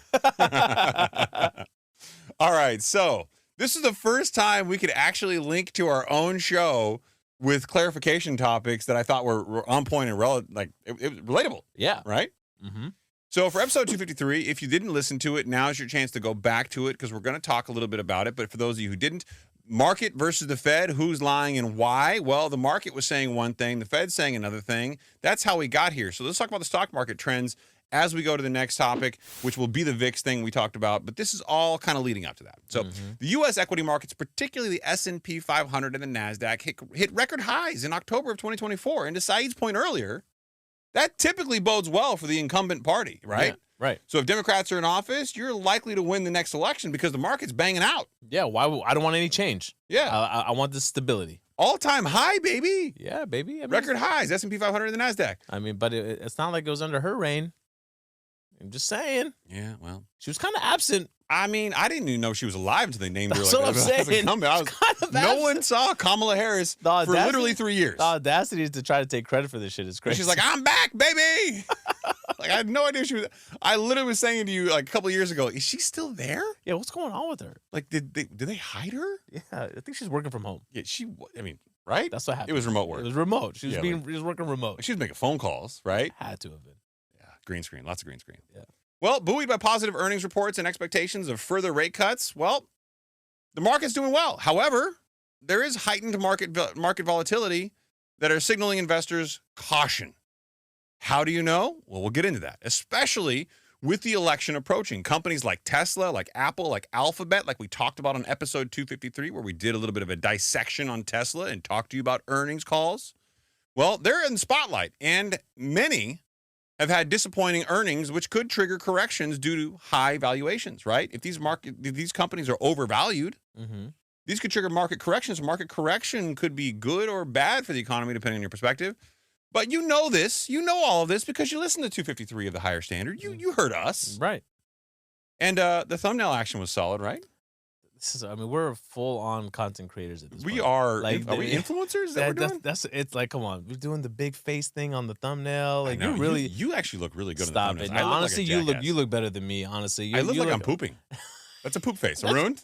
All right, so this is the first time we could actually link to our own show with clarification topics that I thought were on point and it was relatable.
Yeah.
Right?
Mm-hmm.
So for episode 253, if you didn't listen to it, now's your chance to go back to it because we're going to talk a little bit about it. But for those of you who didn't, market versus the Fed, who's lying and why? Well, the market was saying one thing, the Fed's saying another thing. That's how we got here. So let's talk about the stock market trends as we go to the next topic, which will be the VIX thing we talked about. But this is all kind of leading up to that. So the U.S. equity markets, particularly the S&P 500 and the NASDAQ, hit record highs in October of 2024. And to Saeed's point earlier, that typically bodes well for the incumbent party, right?
Yeah, right.
So if Democrats are in office, you're likely to win the next election because the market's banging out.
Yeah, I don't want any change.
Yeah.
I want this stability.
All-time high, baby.
Yeah, baby. I mean,
Record highs, S&P 500 and the NASDAQ.
I mean, but it's not like it was under her reign. I'm just saying.
Yeah, well.
She was kind of absent.
I mean, I didn't even know she was alive until they named
That's
her
what I'm saying.
incumbent. No one saw Kamala Harris for literally 3 years.
The audacity is to try to take credit for this shit is crazy.
She's like, I'm back, baby. Like, I had no idea she was. I literally was saying to you like a couple of years ago, is she still there?
Yeah, what's going on with her?
Like, did they hide her?
Yeah, I think she's working from home.
Yeah, I mean, right?
That's what happened.
It was remote work.
It was remote. She was
Yeah,
she was working remote.
She was making phone calls, right?
Had to have been.
Yeah, green screen, lots of green screen.
Yeah.
Well, buoyed by positive earnings reports and expectations of further rate cuts, well, the market's doing well. However, there is heightened market volatility that are signaling investors caution. How do you know? Well, we'll get into that, especially with the election approaching. Companies like Tesla, like Apple, like Alphabet, like we talked about on episode 253, where we did a little bit of a dissection on Tesla and talked to you about earnings calls. Well, they're in the spotlight, and many have had disappointing earnings, which could trigger corrections due to high valuations, right? If these companies are overvalued, these could trigger market corrections. Market correction could be good or bad for the economy, depending on your perspective. But you know this. You know all of this because you listened to 253 of the Higher Standard. You heard us.
Right.
And the thumbnail action was solid, right?
We're full-on content creators at this point.
We are.
Like,
are we influencers that we're doing?
It's like, come on, we're doing the big face thing on the thumbnail. Like,
I know.
you really
you actually look really good.
Stop
on the
it.
thumbnails.
No, honestly,
like
you look better than me. Honestly,
I look like I'm pooping. That's a poop face. Haroon?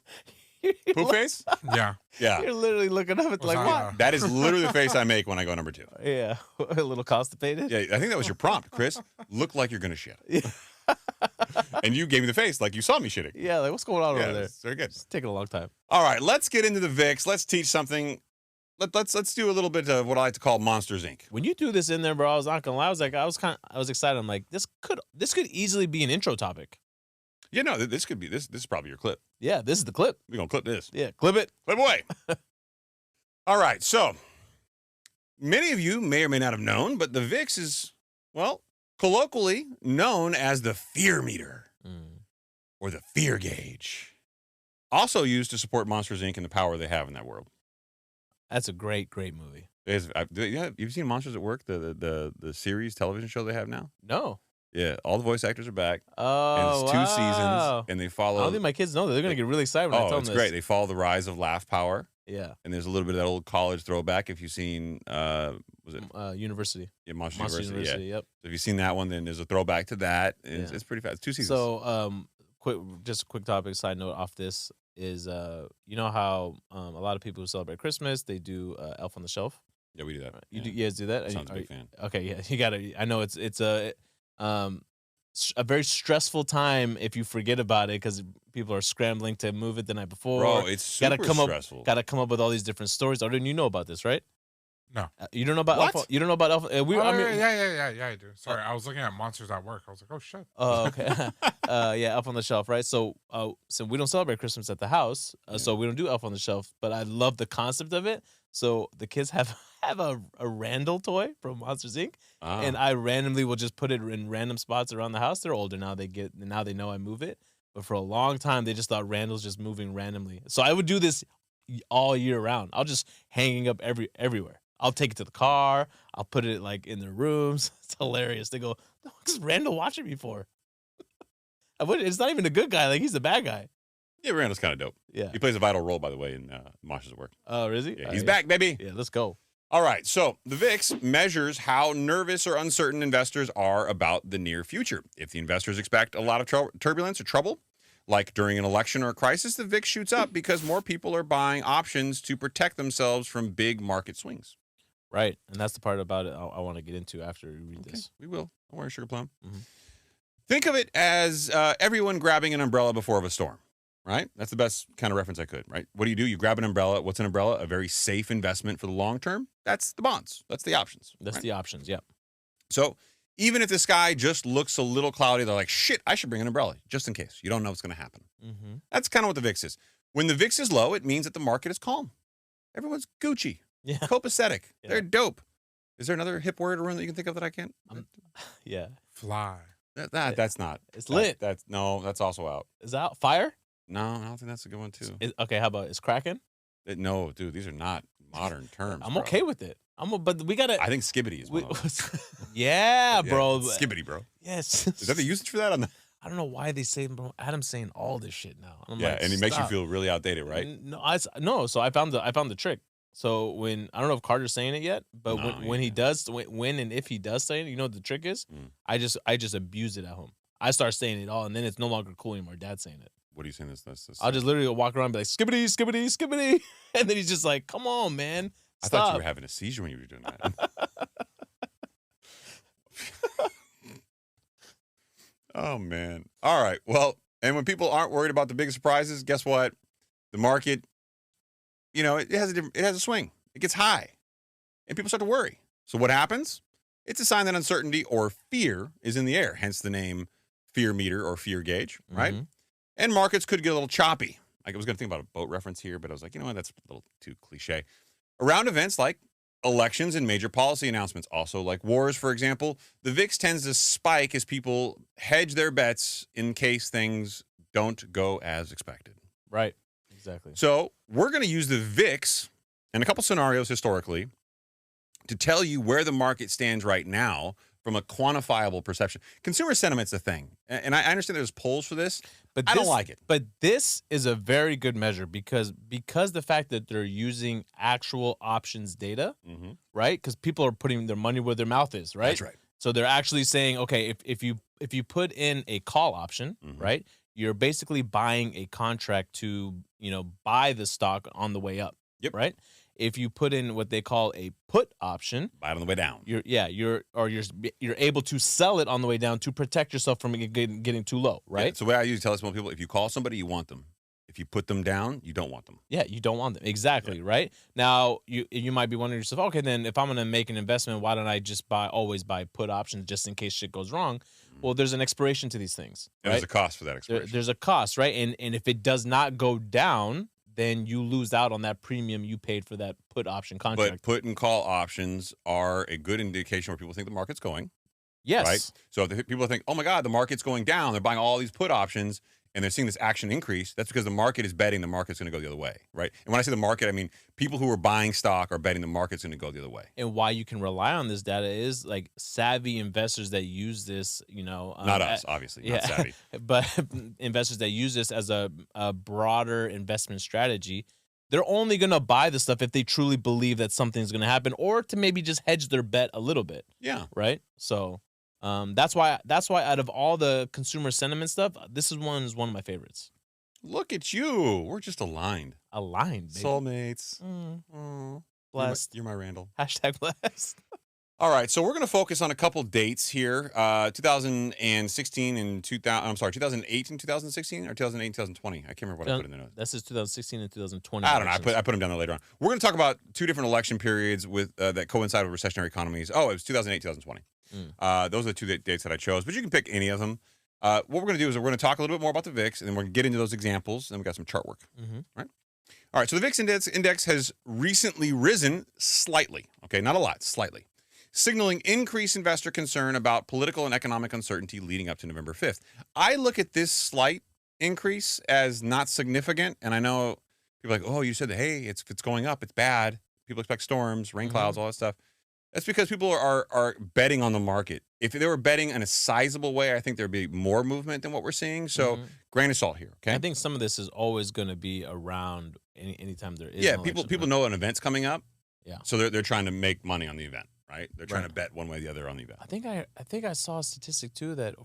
Poop face?
Yeah.
Yeah.
You're literally looking up at like,
that,
what?
That is literally the face I make when I go number 2.
Yeah, a little constipated.
Yeah, I think that was your prompt, Chris. Look like you're going to shit. And you gave me the face like you saw me shitting.
Yeah, like what's going on over there?
Very good.
It's taking a long time.
All right, let's get into the VIX. Let's teach something. Let's do a little bit of what I like to call Monsters Inc.
When you threw this in there, bro, I was not gonna lie. I was excited. I'm like, this could easily be an intro topic.
Yeah, no, this could be this is probably your clip.
Yeah, this is the clip.
We're gonna clip this.
Yeah, clip it.
Clip away. All right, so many of you may or may not have known, but the VIX is, well, colloquially known as the fear meter or the fear gauge. Also used to support Monsters Inc. and the power they have in that world.
That's a great movie.
You've seen Monsters at Work, the series television show they have now?
No.
Yeah, all the voice actors are back.
Oh,
and it's 2 seasons, and they follow.
I don't think my kids know that. They're gonna get really excited when I tell them
it's
this.
great. They follow the rise of laugh power
Yeah.
And there's a little bit of that old college throwback. If you've seen, was it
University.
yeah, Monster
Monster
University?
University.
Yeah.
Yep.
So if you've seen that one, then there's a throwback to that.
Yeah.
It's pretty fast. 2 seasons.
So, just a quick topic side note off this is, you know how a lot of people who celebrate Christmas they do Elf on the Shelf.
Yeah, we do that.
You guys do that?
Sounds a big fan.
Okay, yeah, you gotta. I know it's a very stressful time if you forget about it because people are scrambling to move it the night before.
Bro, it's super stressful.
Gotta come up with all these different stories. Or didn't you know about this, right?
No.
You don't know about
What?
Elf? You don't know about Elf?
Yeah, I do. Sorry, I was looking at monsters at work. I was like, oh shit.
Oh, okay. Yeah, Elf on the Shelf, right? So we don't celebrate Christmas at the house, so we don't do Elf on the Shelf. But I love the concept of it. So the kids have a Randall toy from Monsters Inc. And I randomly will just put it in random spots around the house. They're older now; now they know I move it. But for a long time, they just thought Randall's just moving randomly. So I would do this all year round. I'll just hanging up everywhere. I'll take it to the car. I'll put it like in their rooms. It's hilarious. They go, "What's Randall watching me for?" It's not even a good guy. Like he's the bad guy.
Yeah, Randall's kind of dope.
Yeah.
He plays a vital role, by the way, in Monsters at Work.
Oh, is he?
Yeah, he's back, baby.
Yeah, let's go.
All right, so the VIX measures how nervous or uncertain investors are about the near future. If the investors expect a lot of turbulence or trouble, like during an election or a crisis, the VIX shoots up because more people are buying options to protect themselves from big market swings.
Right, and that's the part about it I want to get into after we read this.
We will. Don't worry, Sugar Plum.
Mm-hmm.
Think of it as everyone grabbing an umbrella before a storm, right? That's the best kind of reference I could, right? What do? You grab an umbrella. What's an umbrella? A very safe investment for the long term. That's the bonds. That's the options.
That's
right?
the options, yeah.
So even if the sky just looks a little cloudy, they're like, shit, I should bring an umbrella just in case. You don't know what's going to happen.
Mm-hmm.
That's kind of what the VIX is. When the VIX is low, it means that the market is calm. Everyone's Gucci,
Yeah.
copacetic.
Yeah.
They're dope. Is there another hip word around that you can think of that I can't?
Yeah.
Fly.
That's not.
It's lit.
That's also out.
Is that fire?
No, I don't think that's a good one too.
Okay, how about it's cracking?
No, dude, these are not modern terms.
I'm
bro.
okay with it. But we gotta.
I think skibbity is one of them.
Yeah, bro.
it's skibbity, bro.
Yes.
Is that the usage for that?
I don't know why they say, bro. Adam's saying all this shit now. I'm like,
and it makes you
stop.
feel really outdated, right?
No. So I found the trick. So when I don't know if Carter's saying it yet, but when he does, when and if he does say it, you know what the trick is? I just abuse it at home. I start saying it all, and then it's no longer cool anymore. Dad's saying it.
What are you saying? This
I'll just literally walk around and be like, skibbity, skibbity, skibbity. And then he's just like, come on, man.
I
Stop.
thought you were having a seizure when you were doing that. Oh, man. All right. Well, and when people aren't worried about the big surprises, guess what? The market, it has a swing. It gets high. And people start to worry. So what happens? It's a sign that uncertainty or fear is in the air, hence the name fear meter or fear gauge, right?
Mm-hmm.
And markets could get a little choppy. Like I was going to think about a boat reference here, but I was like, you know what? That's a little too cliche. Around events like elections and major policy announcements, also like wars, for example, the VIX tends to spike as people hedge their bets in case things don't go as expected.
Right. Exactly.
So we're going to use the VIX in a couple scenarios historically to tell you where the market stands right now from a quantifiable perception. Consumer sentiment's a thing. And I understand there's polls for this, but I don't like it.
But this is a very good measure because the fact that they're using actual options data, right? Because people are putting their money where their mouth is, right?
That's right.
So they're actually saying, okay, if you put in a call option, right, you're basically buying a contract to, buy the stock on the way up.
Yep.
Right. If you put in what they call a put option,
buy it on the way down.
You're able to sell it on the way down to protect yourself from getting too low, right?
Yeah, so the way I usually tell some people, if you call somebody, you want them. If you put them down, you don't want them.
Yeah, you don't want them. Exactly, right? Now, you might be wondering yourself, okay, then if I'm going to make an investment, why don't I just always buy put options just in case shit goes wrong? Well, there's an expiration to these things, right?
There's a cost for that expiration.
There's a cost, right? And if it does not go down, then you lose out on that premium you paid for that put option contract.
But put and call options are a good indication where people think the market's going.
Yes.
Right? So if people think, oh my God, the market's going down, they're buying all these put options, and they're seeing this action increase, that's because the market is betting the market's going to go the other way, right? And when I say the market, I mean people who are buying stock are betting the market's going to go the other way.
And why you can rely on this data is like savvy investors that use this,
not us, obviously, not savvy.
But investors that use this as a broader investment strategy, they're only going to buy the stuff if they truly believe that something's going to happen, or to maybe just hedge their bet a little bit.
Yeah.
Right. So that's why out of all the consumer sentiment stuff, this is one of my favorites.
Look at you. We're just aligned.
Aligned, baby.
Soulmates.
Blessed.
You're my Randall.
Hashtag blessed.
All right, so we're going to focus on a couple dates here. 2016 and 2008 and 2016, or 2008 and 2020. I can't remember what I put in the notes.
This is 2016 and 2020.
I don't know. I put them down there later on. We're going to talk about two different election periods with that coincide with recessionary economies. Oh, it was 2008, 2020. Those are the two dates that I chose, but you can pick any of them. What we're going to do is we're going to talk a little bit more about the VIX, and then we're going to get into those examples, and we got some chart work. Right? All right, so the VIX index has recently risen slightly. Okay, not a lot, slightly, signaling increased investor concern about political and economic uncertainty leading up to November 5th. I look at this slight increase as not significant, and I know people are like, oh, you said that, hey, it's going up, it's bad. People expect storms, rain clouds, all that stuff. That's because people are betting on the market. If they were betting in a sizable way, I think there'd be more movement than what we're seeing. So, grain of salt here, okay?
I think some of this is always going to be around anytime there is.
Yeah, people know an event's coming up.
Yeah.
So they're trying to make money on the event, right? They're trying to bet one way or the other on the event.
I think I saw a statistic too that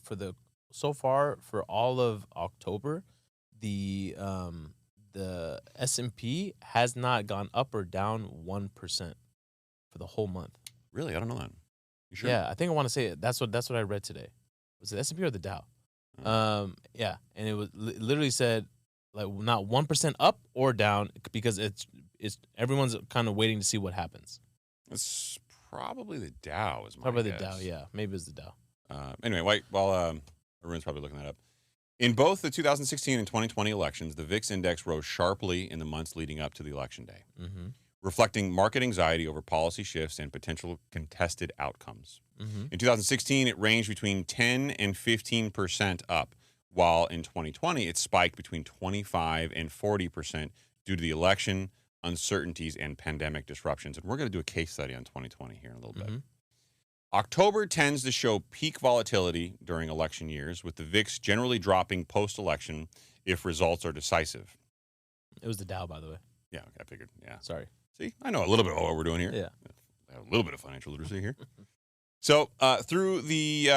so far for all of October, the S&P has not gone up or down 1% for the whole month.
Really? I don't know that. You sure?
Yeah, I think I want to say it. That's what I read today. Was it S&P or the Dow? Yeah, and it was literally said like not 1% up or down because it's everyone's kind of waiting to see what happens.
It's probably the Dow is my
Probably
guess.
the Dow, yeah. Maybe it's the Dow.
Anyway, while Haroon's probably looking that up. In both the 2016 and 2020 elections, the VIX index rose sharply in the months leading up to the election day, reflecting market anxiety over policy shifts and potential contested outcomes. In 2016, it ranged between 10 and 15% up, while in 2020, it spiked between 25 and 40% due to the election, uncertainties, and pandemic disruptions. And we're going to do a case study on 2020 here in a little bit. October tends to show peak volatility during election years, with the VIX generally dropping post-election if results are decisive.
It was the Dow, by the way.
Yeah, I figured. Yeah.
Sorry.
See, I know a little bit about what we're doing here.
Yeah.
I have a little bit of financial literacy here. So through the,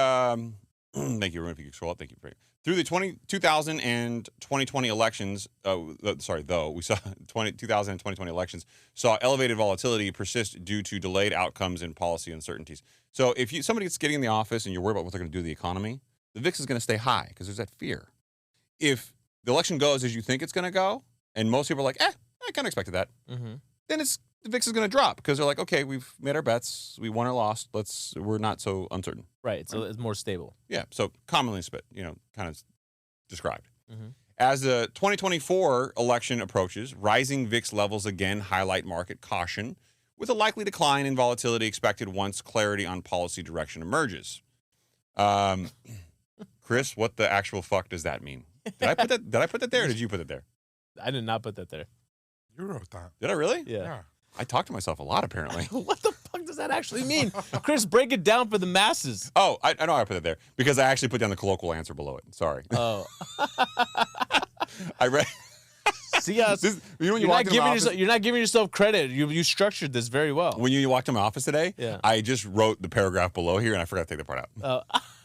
thank you, Haroon, if you could scroll up. Thank you. Through the 2000 and 2020 elections, we saw 2000 and 2020 elections saw elevated volatility persist due to delayed outcomes and policy uncertainties. So if somebody's getting in the office and you're worried about what they're going to do to the economy, the VIX is going to stay high because there's that fear. If the election goes as you think it's going to go, and most people are like, I kind of expected that, then the VIX is going to drop because they're like, okay, we've made our bets, we won or lost, we're not so uncertain.
Right, so it's more stable.
Yeah, so commonly kind of described. As the 2024 election approaches, rising VIX levels again highlight market caution, with a likely decline in volatility expected once clarity on policy direction emerges. Chris, what the actual fuck does that mean? Did I put that there, or did you put it there?
I did not put that there.
You wrote that.
Did I really?
Yeah.
I talk to myself a lot, apparently.
What the fuck does that actually mean? Chris, break it down for the masses.
Oh, I know I put it there because I actually put down the colloquial answer below it. Sorry.
Oh.
I read.
See, you're not giving yourself credit. You structured this very well.
When you walked to my office today,
Yeah.
I just wrote the paragraph below here, and I forgot to take that part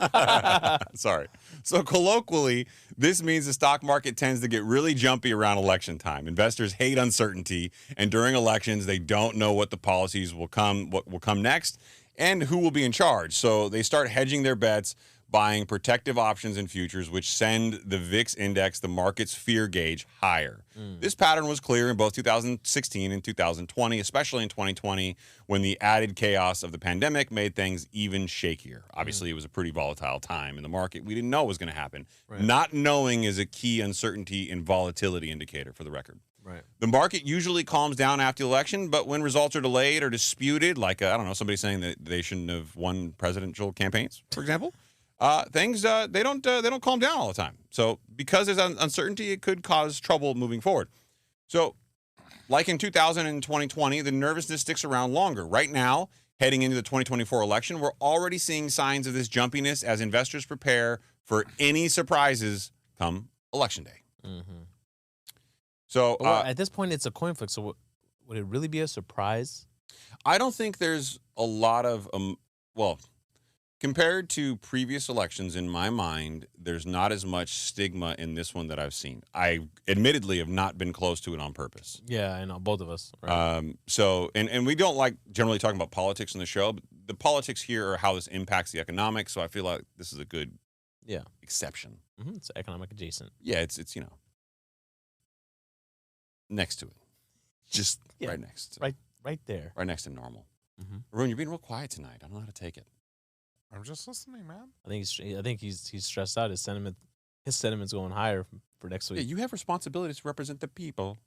out. Sorry. So colloquially, this means the stock market tends to get really jumpy around election time. Investors hate uncertainty, and during elections, they don't know what the policies will come, what will come next, and who will be in charge. So they start hedging their bets, buying protective options and futures, which send the VIX index, the market's fear gauge, higher. This pattern was clear in both 2016 and 2020, especially in 2020, when the added chaos of the pandemic made things even shakier. Obviously, it was a pretty volatile time in the market. We didn't know what was going to happen. Right. Not knowing is a key uncertainty and volatility indicator, for the record.
Right.
The market usually calms down after the election, but when results are delayed or disputed, like, somebody saying that they shouldn't have won presidential campaigns, for example, things they don't calm down all the time. So because there's uncertainty, it could cause trouble moving forward. So like in 2000 and 2020, the nervousness sticks around longer. Right now, heading into the 2024 election, we're already seeing signs of this jumpiness as investors prepare for any surprises come election day. So
At this point, it's a coin flip. So would it really be a surprise?
I don't think there's a lot of well, compared to previous elections, in my mind, there's not as much stigma in this one that I've seen. I admittedly have not been close to it on purpose.
Yeah, I know, both of us. Right?
So, and we don't like generally talking about politics on the show, but the politics here are how this impacts the economics. So I feel like this is a good exception.
It's economic adjacent.
Yeah, it's next to it, just right next,
right there,
right next to normal. Haroon, you're being real quiet tonight. I don't know how to take it.
I'm just listening, man.
I think he's stressed out. His sentiment's going higher for next week.
Yeah, you have responsibilities to represent the people.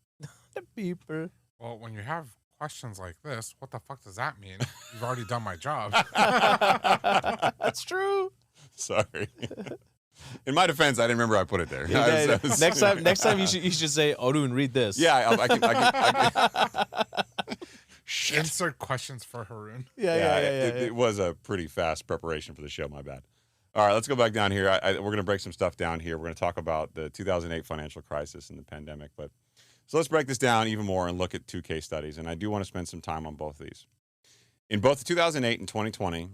The people.
Well, when you have questions like this, what the fuck does that mean? You've already done my job.
That's true.
Sorry. In my defense, I didn't remember I put it there.
Yeah, next time you should say, Haroon, read this.
Yeah, I can.
Insert questions for Haroon.
Yeah.
It was a pretty fast preparation for the show. My bad. All right, let's go back down here. We're going to break some stuff down here. We're going to talk about the 2008 financial crisis and the pandemic. So let's break this down even more and look at 2 case studies. And I do want to spend some time on both of these. In both the 2008 and 2020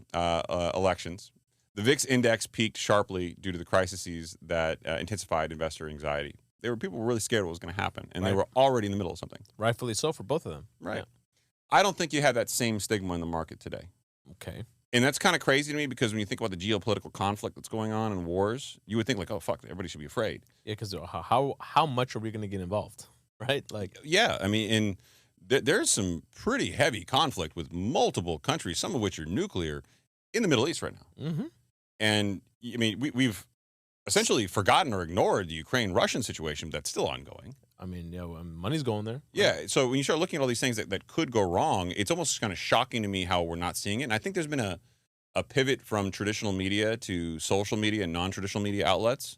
elections, the VIX index peaked sharply due to the crises that intensified investor anxiety. People were really scared what was going to happen, and they were already in the middle of something.
Rightfully so for both of them.
Right.
Yeah.
I don't think you have that same stigma in the market today.
Okay.
And that's kind of crazy to me because when you think about the geopolitical conflict that's going on and wars, you would think like, oh, fuck, everybody should be afraid.
Yeah, because how much are we going to get involved, right? Like,
yeah, I mean, there's some pretty heavy conflict with multiple countries, some of which are nuclear, in the Middle East right now.
Mm-hmm.
And I mean, we've essentially forgotten or ignored the Ukraine-Russian situation that's still ongoing.
I mean, money's going there.
Yeah, so when you start looking at all these things that could go wrong, it's almost kind of shocking to me how we're not seeing it. And I think there's been a pivot from traditional media to social media and non-traditional media outlets.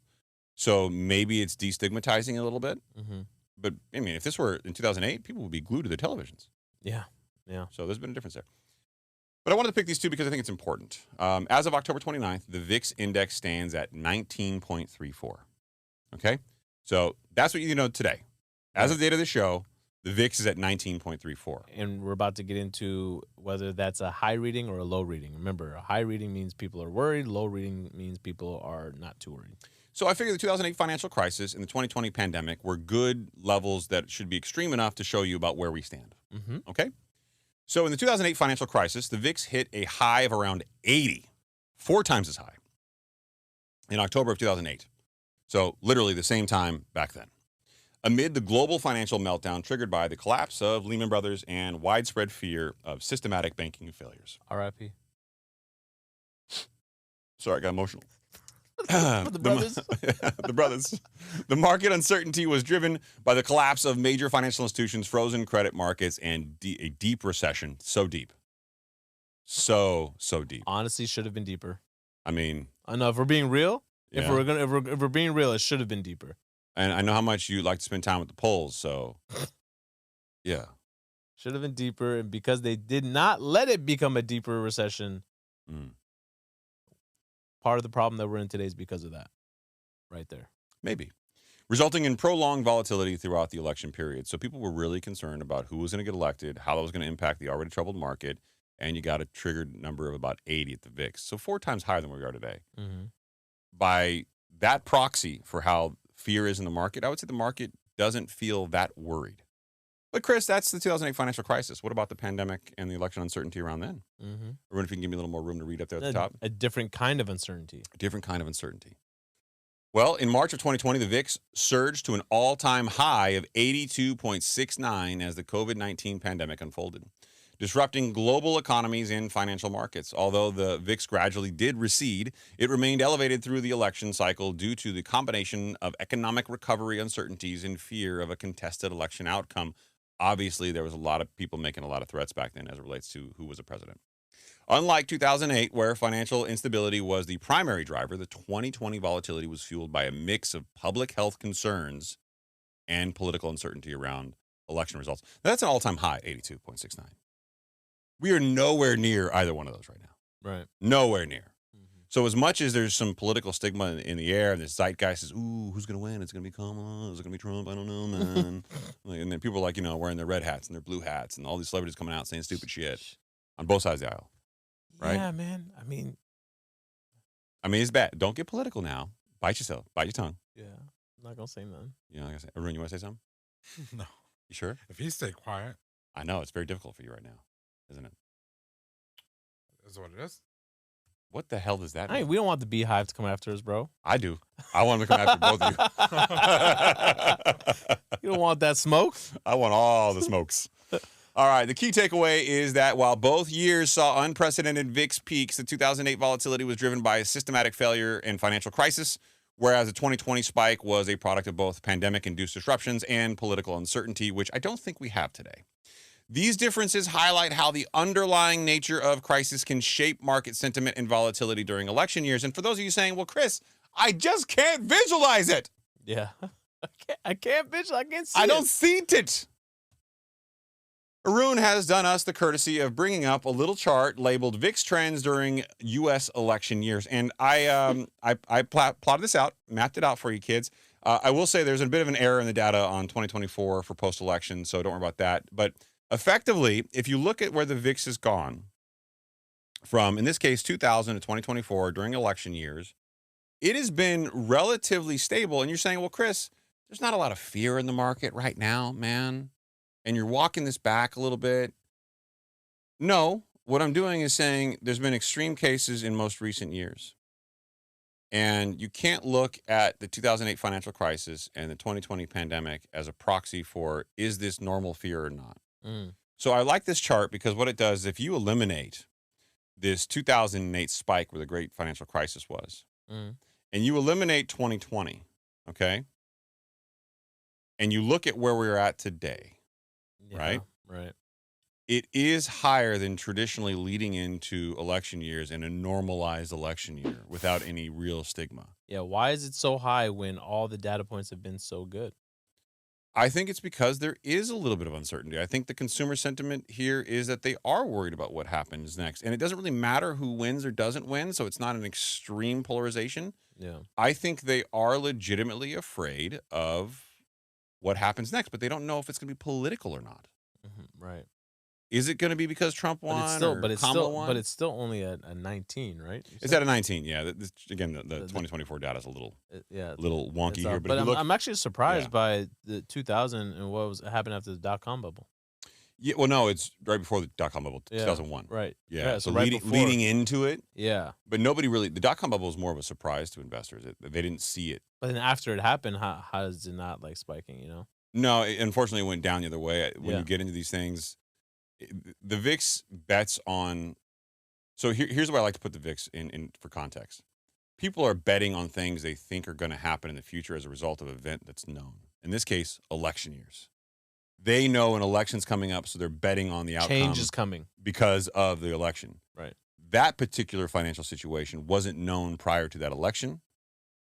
So maybe it's destigmatizing a little bit.
Mm-hmm.
But, I mean, if this were in 2008, people would be glued to their televisions.
Yeah.
So there's been a difference there. But I wanted to pick these 2 because I think it's important. As of October 29th, the VIX index stands at 19.34. Okay? So that's what you know today. As of the date of the show, the VIX is at 19.34.
And we're about to get into whether that's a high reading or a low reading. Remember, a high reading means people are worried. Low reading means people are not too worried.
So I figure the 2008 financial crisis and the 2020 pandemic were good levels that should be extreme enough to show you about where we stand.
Mm-hmm.
Okay? So in the 2008 financial crisis, the VIX hit a high of around 80, 4 times as high, in October of 2008. So literally the same time back then. Amid the global financial meltdown triggered by the collapse of Lehman Brothers and widespread fear of systematic banking failures.
R.I.P.
Sorry, I got emotional.
The brothers.
The brothers. The market uncertainty was driven by the collapse of major financial institutions, frozen credit markets, and a deep recession. So deep. So deep.
Honestly, should have been deeper.
I mean,
I know, if we're being real,
yeah.
if we're being real, it should have been deeper.
And I know how much you like to spend time with the polls, so yeah.
Should have been deeper, and because they did not let it become a deeper recession, part of the problem that we're in today is because of that. Right there.
Maybe. Resulting in prolonged volatility throughout the election period. So people were really concerned about who was going to get elected, how that was going to impact the already troubled market, and you got a triggered number of about 80 at the VIX. So 4 times higher than where we are today.
Mm-hmm.
By that proxy for how fear is in the market, I would say the market doesn't feel that worried. But Chris, that's the 2008 financial crisis. What about the pandemic and the election uncertainty around then?
Mm-hmm.
Or if you can give me a little more room to read up there at the top.
A different kind of uncertainty.
A different kind of uncertainty. Well, in March of 2020, the VIX surged to an all-time high of 82.69 as the COVID-19 pandemic unfolded, disrupting global economies and financial markets. Although the VIX gradually did recede, it remained elevated through the election cycle due to the combination of economic recovery uncertainties and fear of a contested election outcome. Obviously, there was a lot of people making a lot of threats back then as it relates to who was a president. Unlike 2008, where financial instability was the primary driver, the 2020 volatility was fueled by a mix of public health concerns and political uncertainty around election results. Now, that's an all-time high, 82.69. We are nowhere near either one of those right now.
Right.
Nowhere near.
Mm-hmm.
So as much as there's some political stigma in the air, and this zeitgeist is, ooh, who's going to win? It's going to be Kamala. Is it going to be Trump? I don't know, man. And then people are like, wearing their red hats and their blue hats, and all these celebrities coming out saying stupid shit on both sides of the aisle. Right?
Yeah, man. I mean,
it's bad. Don't get political now. Bite yourself. Bite your tongue.
yeah. I'm not gonna say nothing.
Like I said, Haroon, you want to say something?
No.
You sure?
If he stay quiet,
I know it's very difficult for you right now, isn't it?
is what it is.
What the hell does that
I
mean?
mean, we don't want the beehive to come after us, bro.
I do. I want them to come after both of you.
You don't want that smoke.
I want all the smokes. All right. The key takeaway is that while both years saw unprecedented VIX peaks, the 2008 volatility was driven by a systematic failure and financial crisis, whereas the 2020 spike was a product of both pandemic-induced disruptions and political uncertainty, which I don't think we have today. These differences highlight how the underlying nature of crisis can shape market sentiment and volatility during election years. And for those of you saying, well, Chris, I just can't visualize it.
Yeah. I can't see
I don't
it.
see it. Haroon has done us the courtesy of bringing up a little chart labeled VIX trends during U.S. election years. And I plotted this out, mapped it out for you kids. I will say there's a bit of an error in the data on 2024 for post-election, so don't worry about that. But effectively, if you look at where the VIX has gone from, in this case, 2000 to 2024 during election years, it has been relatively stable. And you're saying, well, Chris, there's not a lot of fear in the market right now, man. And you're walking this back a little bit. No, what I'm doing is saying there's been extreme cases in most recent years. And you can't look at the 2008 financial crisis and the 2020 pandemic as a proxy for, is this normal fear or not? So I like this chart because what it does, if you eliminate this 2008 spike where the great financial crisis was, and you eliminate 2020, okay, and you look at where we're at today, right?
Right.
It is higher than traditionally leading into election years in a normalized election year without any real stigma.
Yeah. Why is it so high when all the data points have been so good?
I think it's because there is a little bit of uncertainty. I think the consumer sentiment here is that they are worried about what happens next. And it doesn't really matter who wins or doesn't win, so it's not an extreme polarization.
Yeah.
I think they are legitimately afraid of what happens next, but they don't know if it's going to be political or not.
Right.
Is it going to be because Trump won or Kamala won?
But it's still only a 19, right?
It's at a 19, yeah. Again, the 2024 data is a little wonky here. But
I'm actually surprised by the 2000 and what was happened after the dot-com bubble.
Yeah, well, no, it's right before the dot-com bubble, 2001.
Right.
Yeah, so
right
leading into it.
Yeah.
But nobody really, the dot-com bubble was more of a surprise to investors. They didn't see it.
But then after it happened, how is it not like spiking,
No, unfortunately, it went down the other way. When you get into these things, the VIX bets on. So here's where I like to put the VIX in for context. People are betting on things they think are going to happen in the future as a result of an event that's known. In this case, election years. They know an election's coming up, so they're betting on the outcome.
Change is coming
because of the election.
Right.
That particular financial situation wasn't known prior to that election,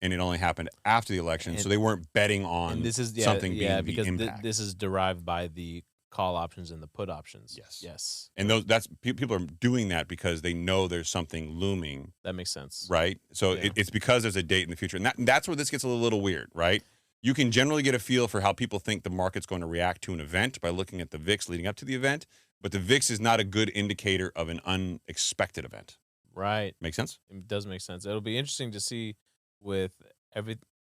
and it only happened after the election. So they weren't betting on something being
because
the impact.
This is derived by the call options and the put options. Yes.
And people are doing that because they know there's something looming.
That makes sense.
Right? So it's because there's a date in the future. And that's where this gets a little weird, right? You can generally get a feel for how people think the market's going to react to an event by looking at the VIX leading up to the event, but the VIX is not a good indicator of an unexpected event.
Right.
Make sense?
It does make sense. It'll be interesting to see with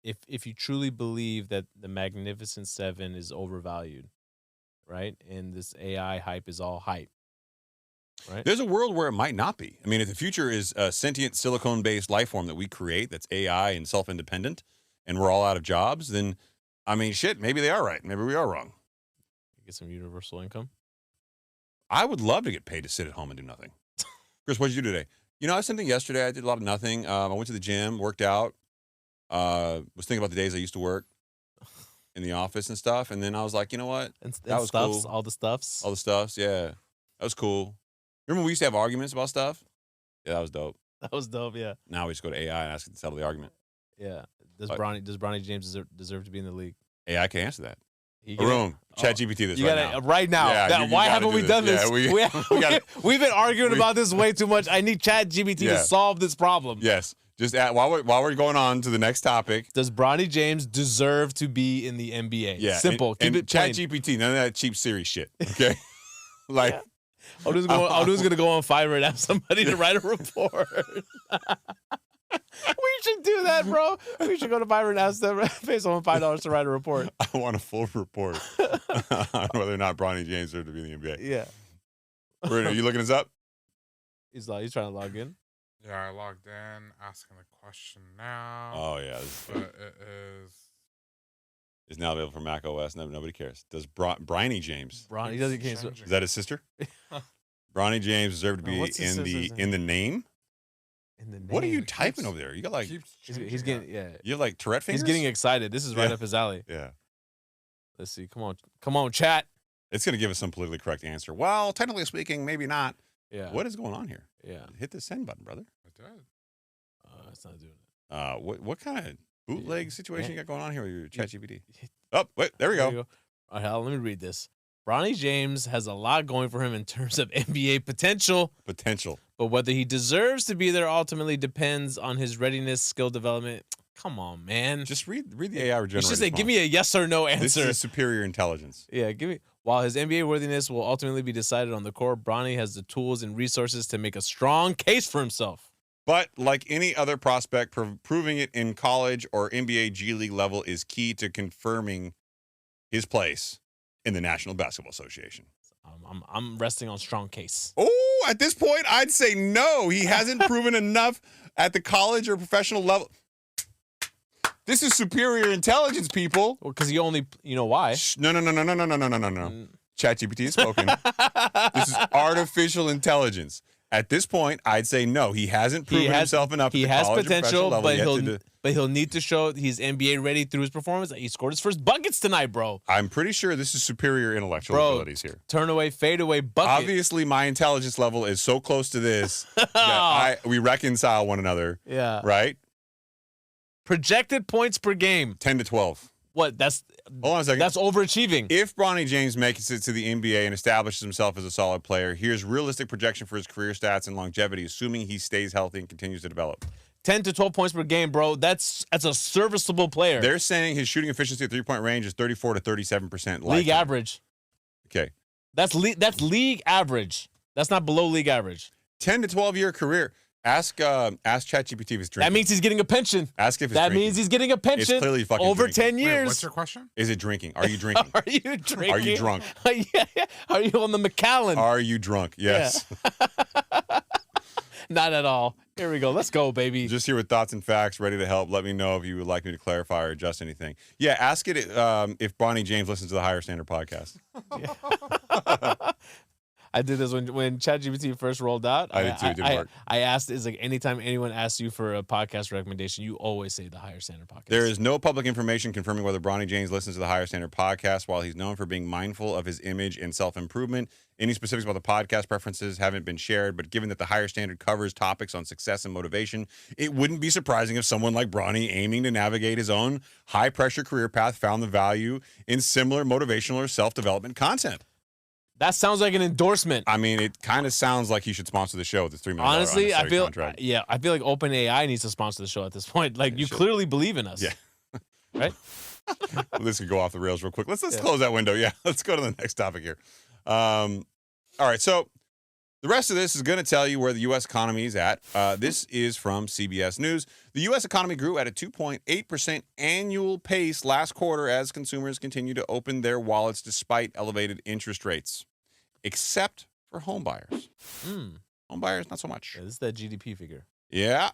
if you truly believe that the Magnificent Seven is overvalued, right? And this AI hype is all hype, right?
There's a world where it might not be. I mean, if the future is a sentient silicone-based life form that we create that's AI and self-independent, and we're all out of jobs, then, I mean, shit, maybe they are right. Maybe we are wrong.
Get some universal income.
I would love to get paid to sit at home and do nothing. Chris, what did you do today? I was something yesterday. I did a lot of nothing. I went to the gym, worked out, was thinking about the days I used to work in the office and stuff. And then I was like, you know what?
That was cool. All the stuffs.
All the stuffs, yeah. That was cool. Remember when we used to have arguments about stuff? Yeah, that was dope.
That was dope, yeah.
Now we just go to AI and ask it to settle the argument.
Yeah. Does Bronny James deserve to be in the league?
AI can answer that. Haroon, ChatGPT this
You
right
gotta
now.
right now.
Yeah,
Why haven't we done this?
Yeah,
We've been arguing about this way too much. I need ChatGPT to solve this problem.
Yes. Just while we're going on to the next topic.
Does Bronny James deserve to be in the NBA?
Yeah.
Simple. Keep it plain.
ChatGPT, none of that cheap Siri shit. Okay. Like.
I'm just gonna go on Fiverr and have somebody to write a report. We should do that, bro. We should go to Fiverr and ask them, pay someone $5 to write a report.
I want a full report on whether or not Bronny James deserved to be in the NBA.
Yeah.
Are you looking this up?
He's trying to log in.
Yeah, I logged in, asking the question now.
Oh yeah.
But it is.
Is now available for Mac OS. Nobody cares. Does Bronny James?
Bronny doesn't care.
Is that his sister? Bronny James deserved to be in the name.
In the name.
What are you typing over there? You got like
he's getting
You have like Tourette fingers.
He's getting excited. This is right up his alley.
Yeah.
Let's see. Come on, chat.
It's gonna give us some politically correct answer. Well, technically speaking, maybe not.
Yeah.
What is going on here?
Yeah.
Hit the send button, brother.
It did.
It's not doing it.
What kind of bootleg situation you got going on here with your ChatGPT?
Yeah.
Oh, wait, there we go.
All right, let me read this. Bronny James has a lot going for him in terms of NBA potential. But whether he deserves to be there ultimately depends on his readiness, skill development. Come on, man.
Just read the AI generated
You should say, give me a yes or no answer.
This is superior intelligence.
Yeah, give me. While his NBA worthiness will ultimately be decided on the court, Bronny has the tools and resources to make a strong case for himself.
But like any other prospect, proving it in college or NBA G League level is key to confirming his place in the National Basketball Association.
I'm resting on strong case.
Oh, at this point, I'd say no. He hasn't proven enough at the college or professional level. This is superior intelligence, people.
Well, because you know why?
No. ChatGPT has spoken. This is artificial intelligence. At this point, I'd say no. He hasn't proven himself enough.
He has potential,
level
but he'll need to show he's NBA ready through his performance. He scored his first buckets tonight, bro.
I'm pretty sure this is superior intellectual abilities here.
Turn away, fade away, bucket.
Obviously, my intelligence level is so close to this that we reconcile one another.
Yeah.
Right?
Projected points per game.
10 to 12.
What?
Hold on a second.
That's overachieving.
If Bronny James makes it to the NBA and establishes himself as a solid player, here's realistic projection for his career stats and longevity, assuming he stays healthy and continues to develop.
10 to 12 points per game, bro. That's a serviceable player.
They're saying his shooting efficiency at three-point range is 34 to 37%.
League average.
Okay.
That's league average. That's not below league average.
10 to 12-year career. Ask ChatGPT if he's drinking.
That means he's getting a pension.
Ask if it's drinking.
That means he's getting a pension.
It's clearly fucking
over
drinking.
10 years.
Wait, what's your question?
Is it drinking? Are you drinking?
Are you drinking?
Are you drunk?
Yeah. Are you on the Macallan?
Are you drunk? Yes.
Yeah. Not at all. Here we go. Let's go, baby.
Just here with thoughts and facts, ready to help. Let me know if you would like me to clarify or adjust anything. Yeah, ask it if Bronny James listens to the Higher Standard podcast.
Yeah. I did this when ChatGPT first rolled out.
I did too. It didn't work.
I asked, is like anytime anyone asks you for a podcast recommendation, you always say the Higher Standard podcast.
There is no public information confirming whether Bronny James listens to the Higher Standard podcast. While he's known for being mindful of his image and self-improvement, any specifics about the podcast preferences haven't been shared. But given that the Higher Standard covers topics on success and motivation, it wouldn't be surprising if someone like Bronny, aiming to navigate his own high-pressure career path, found the value in similar motivational or self-development content.
That sounds like an endorsement.
I mean, it kind of sounds like he should sponsor the show with his $3 million
Honestly, I feel
contract.
I feel like OpenAI needs to sponsor the show at this point. Like, you clearly believe in us.
Yeah.
Right?
Well, this could go off the rails real quick. Let's close that window. Yeah, let's go to the next topic here. All right, so the rest of this is going to tell you where the U.S. economy is at. This is from CBS News. The U.S. economy grew at a 2.8% annual pace last quarter as consumers continue to open their wallets despite elevated interest rates, except for home buyers. Home buyers, not so much.
Yeah, this is that GDP figure.
Yeah.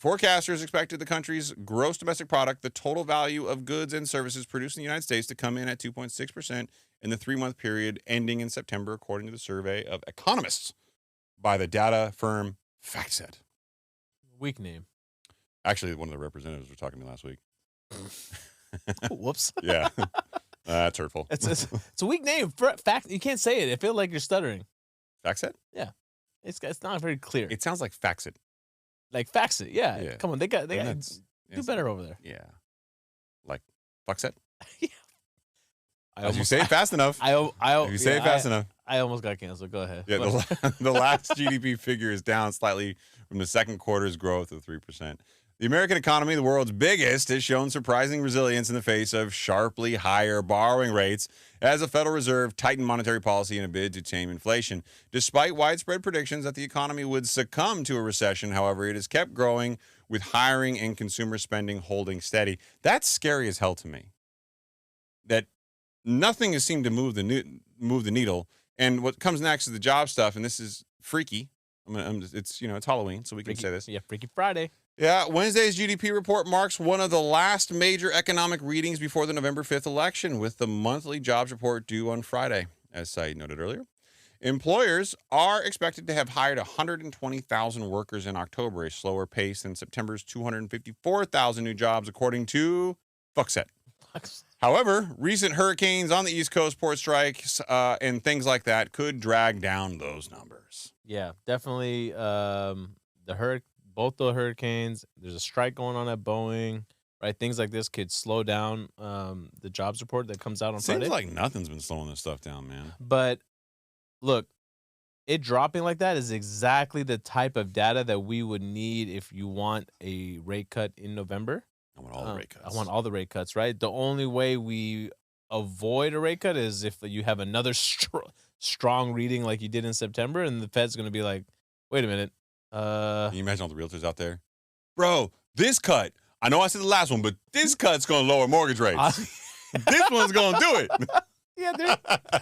Forecasters expected the country's gross domestic product, the total value of goods and services produced in the United States, to come in at 2.6% in the 3-month period ending in September, according to the survey of economists by the data firm FactSet.
Weak name.
Actually, one of the representatives was talking to me last week.
Whoops.
Yeah. That's hurtful.
It's a weak name. Fact, you can't say it. I feel like you're stuttering.
FactSet?
Yeah. It's not very clear.
It sounds like FactSet.
Like fax it. Yeah. Come on. They got do better over there.
Yeah. Like fuckset?
Yeah.
If you say it fast enough. If you say it fast enough.
I almost got canceled. Go ahead.
Yeah, the last GDP figure is down slightly from the second quarter's growth of 3%. The American economy, the world's biggest, has shown surprising resilience in the face of sharply higher borrowing rates as the Federal Reserve tightened monetary policy in a bid to tame inflation. Despite widespread predictions that the economy would succumb to a recession, however, it has kept growing with hiring and consumer spending holding steady. That's scary as hell to me. That nothing has seemed to move the needle. And what comes next is the job stuff, and this is freaky. It's Halloween, so we can say this.
Yeah, Freaky Friday.
Yeah, Wednesday's GDP report marks one of the last major economic readings before the November 5th election, with the monthly jobs report due on Friday, as Saied noted earlier. Employers are expected to have hired 120,000 workers in October, a slower pace than September's 254,000 new jobs, according to Fuckset. However, recent hurricanes on the East Coast, port strikes, and things like that could drag down those numbers.
Yeah, definitely. Both the hurricanes. There's a strike going on at Boeing. Right, things like this could slow down the jobs report that comes out on Friday.
Seems like nothing's been slowing this stuff down, man.
But look, it dropping like that is exactly the type of data that we would need if you want a rate cut in November.
I want all the rate cuts.
I want all the rate cuts, right? The only way we avoid a rate cut is if you have another strong reading like you did in September, and the Fed's going to be like, wait a minute.
Can you imagine all the realtors out there? Bro, this cut, I know I said the last one, but this cut's going to lower mortgage rates. This one's going to do it.
Yeah, they're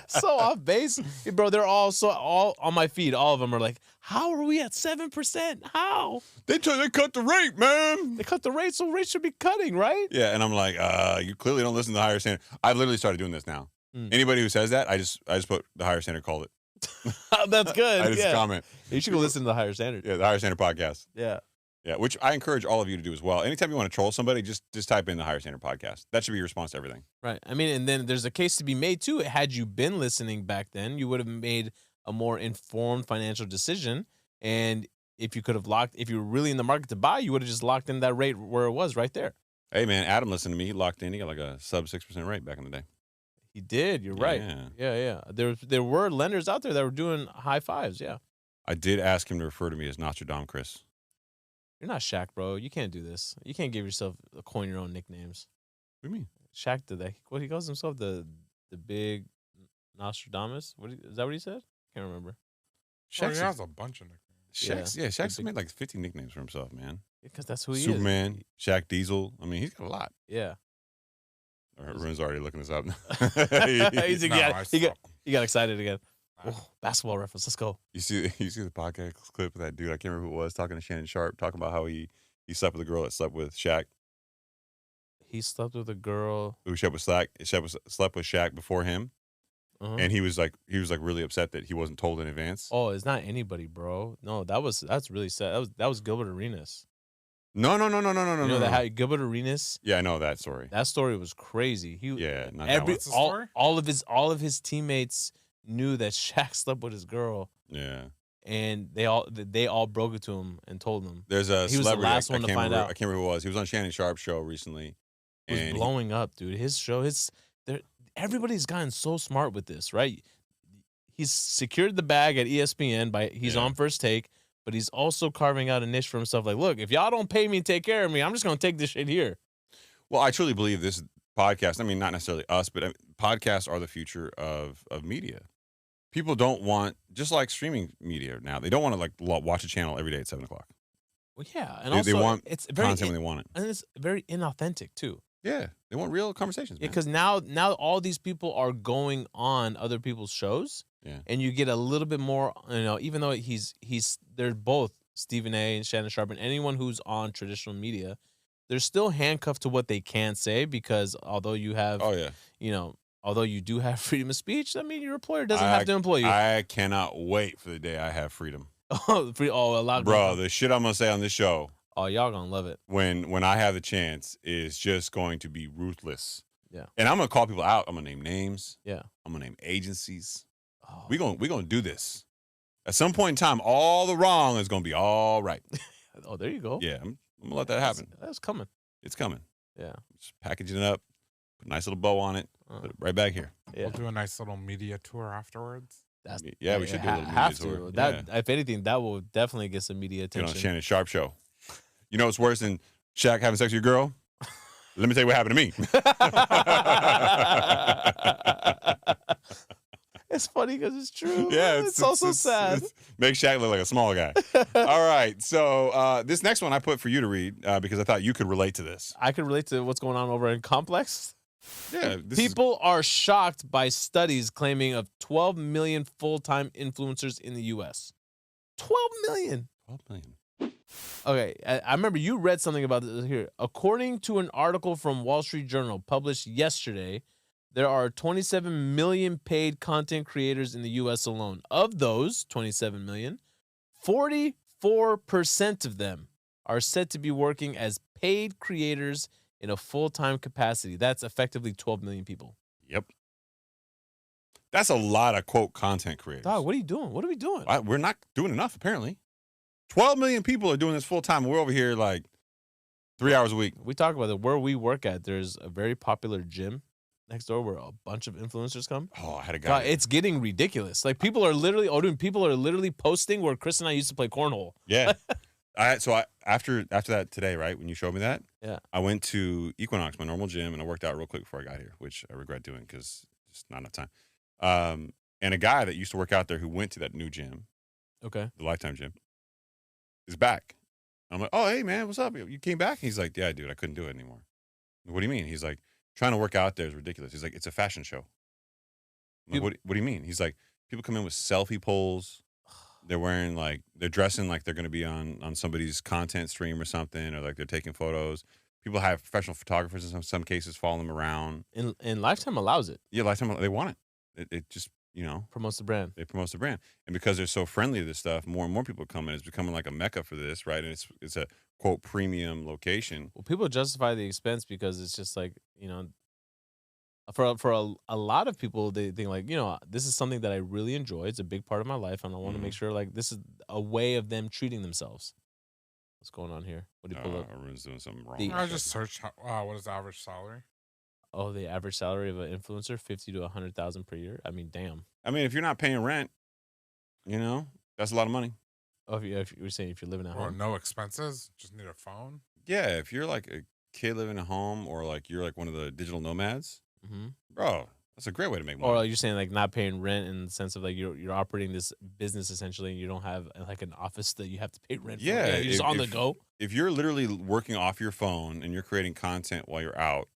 so off base. Bro, they're all on my feed. All of them are like, how are we at 7%? How?
They cut the rate, man.
They cut the rate, so rates should be cutting, right?
Yeah, and I'm like, you clearly don't listen to the higher standard. I've literally started doing this now. Anybody who says that, I just put the higher standard called it.
That's good.
I just comment.
You should go listen to the Higher Standard.
Yeah, the Higher Standard podcast.
Yeah.
Yeah, which I encourage all of you to do as well. Anytime you want to troll somebody, just type in the Higher Standard podcast. That should be your response to everything.
Right. I mean, and then there's a case to be made too. Had you been listening back then, you would have made a more informed financial decision. And if you were really in the market to buy, you would have just locked in that rate where it was right there.
Hey man, Adam listened to me. He locked in. He got like a sub 6% rate back in the day.
He did. You're right. Yeah. There were lenders out there that were doing high fives. Yeah.
I did ask him to refer to me as Nostradamus Chris.
You're not Shaq, bro. You can't do this. You can't give yourself coin your own nicknames.
What do you mean?
Shaq did that. What he calls himself the big Nostradamus. Is that what he said? Can't remember.
He has a bunch of nicknames.
Shaq's made like 50 nicknames for himself, man.
Because that's who he
Superman,
is.
Shaq Diesel. I mean, he's got a lot.
Yeah.
Haroon's already looking this up.
He got excited again. Oh, basketball reference. Let's go.
You see the podcast clip of that dude? I can't remember who it was talking to Shannon Sharp, talking about how he slept with a girl that slept with Shaq.
He slept with a girl
who slept with Shaq before him, and he was like really upset that he wasn't told in advance.
Oh, it's not anybody, bro. No, that's really sad. That was Gilbert Arenas.
No.
You know that Gilbert Arenas?
Yeah, I know that story.
That story was crazy.
What's the story?
All of his teammates knew that Shaq slept with his girl.
Yeah.
And they all broke it to him and told him.
There's a
he was
celebrity.
The last one to find out.
I can't remember who it was. He was on Shannon Sharp's show recently.
It was blowing up, dude. His show, everybody's gotten so smart with this, right? He's secured the bag at ESPN he's on First Take, but he's also carving out a niche for himself. Like, look, if y'all don't pay me and take care of me, I'm just gonna take this shit here.
Well, I truly believe this podcast. I mean, not necessarily us, but podcasts are the future of media. People don't want, just like streaming media now, they don't want to like watch a channel every day at 7:00.
Well, yeah, and
they want
it's very
content when they want it,
and it's very inauthentic too.
Yeah, they want real conversations.
Yeah, because now all these people are going on other people's shows.
Yeah,
and you get a little bit more. Even though they're both Stephen A. and Shannon Sharp, and anyone who's on traditional media, they're still handcuffed to what they can say because although you have, although you do have freedom of speech, I mean, your employer doesn't have to employ you.
I cannot wait for the day I have freedom.
A lot,
bro. The shit I'm gonna say on this show.
Oh, y'all gonna love it.
When I have the chance, is just going to be ruthless.
Yeah.
And I'm gonna call people out. I'm gonna name names.
Yeah. I'm
gonna name agencies. Oh. We're gonna do this. At some point in time, all the wrong is gonna be all right.
Oh, there you go.
Yeah, I'm gonna let that happen.
That's coming.
It's coming.
Yeah.
Just packaging it up, put a nice little bow on it, put it right back here.
We'll do a nice little media tour afterwards.
That's,
Yeah, we should do a little media
have
tour.
to. That, if anything, that will definitely get some media
Get on
attention.
Shannon Sharp show. You know what's worse than Shaq having sex with your girl? Let me tell you what happened to me.
It's funny because it's true.
Yeah,
it's also sad.
Makes Shaq look like a small guy. All right, so this next one I put for you to read because I thought you could relate to this.
I could relate to what's going on over in Complex.
Yeah,
People are shocked by studies claiming of 12 million full-time influencers in the U.S. 12 million.
12 million.
Okay, I remember you read something about this here. According to an article from Wall Street Journal published yesterday, there are 27 million paid content creators in the U.S. alone. Of those 27 million, 44% of them are said to be working as paid creators in a full-time capacity. That's effectively 12 million people.
Yep. That's a lot of, quote, content creators.
Dog, what are you doing? What are we doing?
We're not doing enough, apparently. 12 million people are doing this full-time. We're over here like 3 hours a week.
We talk about it. Where we work at, there's a very popular gym next door where a bunch of influencers come.
Oh, I had a guy.
God, it's getting ridiculous. Like people are literally posting where Chris and I used to play cornhole.
Yeah. After that today, right, when you showed me that,
Yeah.
I went to Equinox, my normal gym, and I worked out real quick before I got here, which I regret doing because just not enough time. And a guy that used to work out there who went to that new gym,
Okay.
the Lifetime gym, is back. I'm like, oh, hey, man, what's up? You came back? He's like, yeah, dude, I couldn't do it anymore. What do you mean? He's like, trying to work out there is ridiculous. He's like, it's a fashion show. I'm like, what do you mean? He's like, people come in with selfie poles. They're wearing they're dressing like they're going to be on somebody's content stream or something, or like they're taking photos. People have professional photographers in some cases follow them around.
And Lifetime allows it.
Yeah, Lifetime, they want it. It just,
Promotes the brand.
They promote the brand. And because they're so friendly to this stuff, more and more people come in. It's becoming like a mecca for this, right? And it's a, quote, premium location.
Well, people justify the expense because it's just like, for a lot of people, they think like, this is something that I really enjoy. It's a big part of my life, and I want to make sure like this is a way of them treating themselves. What's going on here? What do you pull up?
Everyone's doing something wrong.
I just searched what is the average salary?
Oh, the average salary of an influencer, 50 to 100,000 per year. I mean, damn.
I mean, if you're not paying rent, that's a lot of money.
Oh, if you're saying if you're living at
Or
home,
no expenses, just need a phone.
Yeah, if you're like a kid living at home, or like you're like one of the digital nomads, bro, that's a great way to make money.
or you're saying like not paying rent in the sense of like you're operating this business essentially, and you don't have like an office that you have to pay rent.
Yeah,
for. You're just on the go.
If you're literally working off your phone and you're creating content while you're out,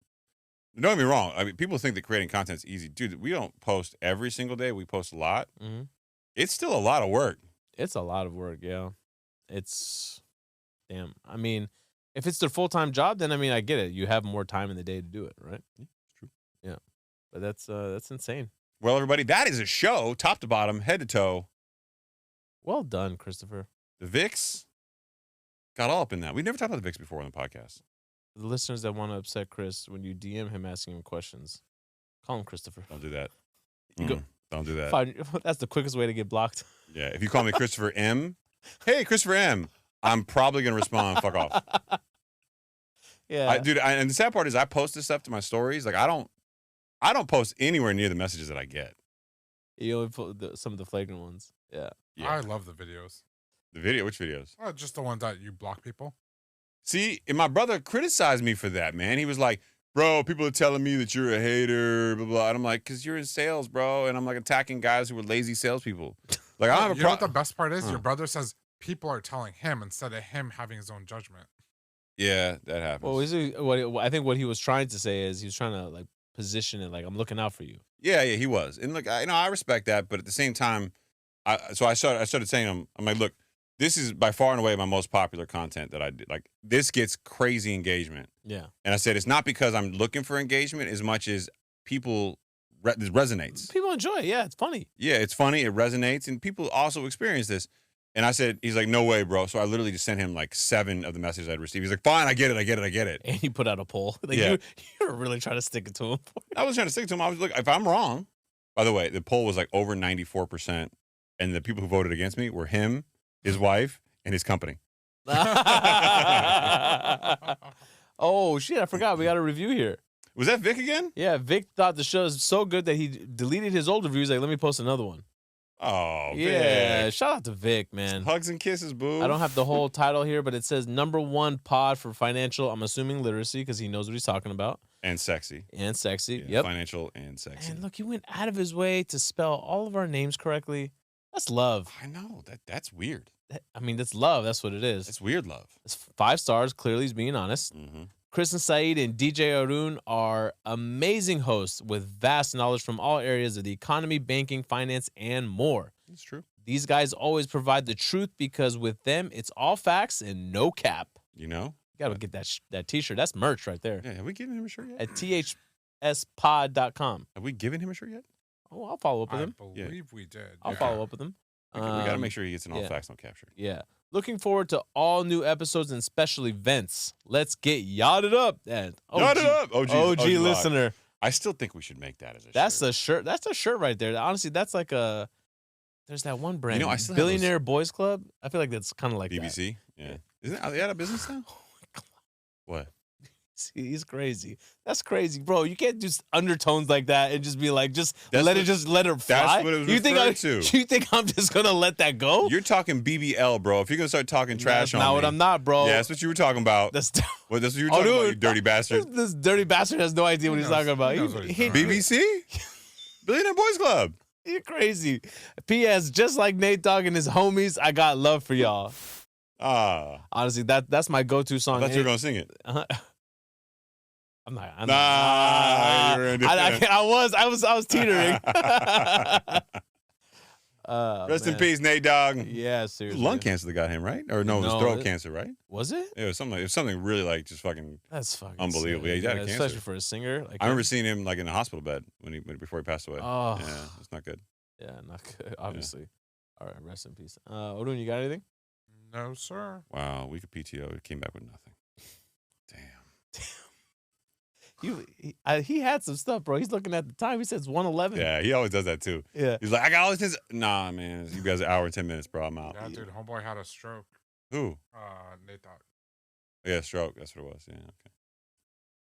don't get me wrong. I mean, people think that creating content is easy, dude. We don't post every single day. We post a lot.
Mm-hmm.
It's still a lot of work.
It's a lot of work, yeah. It's damn. I mean, if it's their full-time job, then I mean, I get it. You have more time in the day to do it, right?
Yeah, it's true.
Yeah, but that's insane.
Well, everybody, that is a show, top to bottom, head to toe.
Well done, Christopher.
The VIX got all up in that. We've never talked about the VIX before on the podcast.
The listeners that want to upset Chris, when you DM him asking him questions, call him Christopher.
Don't do that.
Go-
Don't do that.
Fine. That's the quickest way to get blocked.
Yeah, if you call me Christopher M, hey, Christopher M, I'm probably going to respond, fuck off.
Yeah.
Dude, and the sad part is I post this stuff to my stories. Like, I don't post anywhere near the messages that I get.
You only put some of the flagrant ones. Yeah.
Yeah.
I love the videos.
The video? Which videos?
Just the ones that you block people.
See, and my brother criticized me for that, man. He was like, bro, people are telling me that you're a hater, blah, blah. And I'm like, because you're in sales, bro. And I'm like attacking guys who were lazy salespeople. Like, I don't have a
You know what
problem.
the best part is? Your brother says people are telling him instead of him having his own judgment.
Yeah, that happens.
Well, I think what he was trying to say is he was trying to like position it like I'm looking out for you.
Yeah, he was. And look, I respect that, but at the same time, I started saying to him, I'm like, look, this is by far and away my most popular content that I did. Like, this gets crazy engagement.
Yeah.
And I said, it's not because I'm looking for engagement as much as people, this resonates.
People enjoy it. Yeah, it's funny.
Yeah, it's funny. It resonates. And people also experience this. And I said, he's like, no way, bro. So I literally just sent him like 7 of the messages I'd received. He's like, fine, I get it.
And he put out a poll. Like,
Yeah.
you were really trying to stick it to him.
I was trying to stick to him. I was like, if I'm wrong, by the way, the poll was like over 94%. And the people who voted against me were him, his wife, and his company.
Oh, shit. I forgot. We got a review here.
Was that Vic again?
Yeah, Vic thought the show is so good that he deleted his old reviews. Like, let me post another one.
Oh,
Yeah,
Vic.
shout out to Vic, man.
Hugs and kisses, boo.
I don't have the whole title here, but it says #1 pod for financial, I'm assuming literacy, because he knows what he's talking about.
And sexy.
And sexy.
Yeah,
Yep.
Financial and sexy.
And look, he went out of his way to spell all of our names correctly. That's love.
I know. That's weird.
I mean, that's love. That's what it is.
That's weird love.
It's 5 stars. Clearly, he's being honest.
Mm-hmm.
Chris and Saied and DJ Haroon are amazing hosts with vast knowledge from all areas of the economy, banking, finance, and more.
That's true.
These guys always provide the truth because with them, it's all facts and no cap.
You know?
You gotta get that t-shirt. That's merch right there.
Yeah, have we given him a shirt yet?
At thspod.com.
Have we given him a shirt yet?
Oh, I'll follow up with
I
him.
believe we did.
I'll
yeah.
follow up with him.
Okay, we got to make sure he gets an all
yeah.
facts, no cap shirt.
Yeah. Looking forward to all new episodes and special events. Let's get yadded up.
Yadded up.
OG listener.
I still think we should make that as a
That's
shirt.
a shirt. That's a shirt right there. Honestly, that's like a. There's that one brand.
You know, I still have
Billionaire Boys Club. I feel like that's kind of like
BBC?
that.
Yeah. Isn't it out of business now?
Oh my God.
What?
See, he's crazy. That's crazy, bro. You can't do undertones like that and just be like, let it fly.
That's what it was referred to.
You think I'm just gonna let that go?
You're talking BBL, bro. If you're going to start talking trash
That's
on
not
me.
what I'm not, bro.
Yeah, that's what you were talking about.
That's
That's what you were talking about, you dirty bastard.
This dirty bastard has no idea what he's talking about.
he knows what he's
He-
doing.
BBC? Billionaire Boys Club.
You're crazy. P.S. Just like Nate Dogg and his homies, I got love for y'all.
Ah.
Honestly, that's my go-to
I
song.
thought you were going to sing it.
I'm not.
Nah, you're in it.
I was teetering.
Rest in
man.
peace, Nate Dogg.
Yeah,
It was
seriously.
lung cancer that got him, right? Or no, it was
No,
throat
it-
cancer, right?
Was it?
It was something really like just fucking.
That's fucking
Unbelievable.
sad.
Yeah, he died of
especially
cancer.
for a singer. Like
I remember seeing him like in a hospital bed before he passed away.
Oh.
Yeah, it's not good.
Yeah, not good. Obviously. All right, rest in peace. Odun, you got anything?
No, sir.
Wow, week of PTO, it came back with nothing. Damn.
He had some stuff, bro. He's looking at the time. He says 1:11.
Yeah, he always does that too.
Yeah.
He's like, I got all this. Nah, man, you guys an hour and 10 minutes, bro. I'm out.
Yeah, dude, homeboy had a stroke.
Who?
Nate Dogg.
Yeah, stroke. That's what it was. Yeah, okay.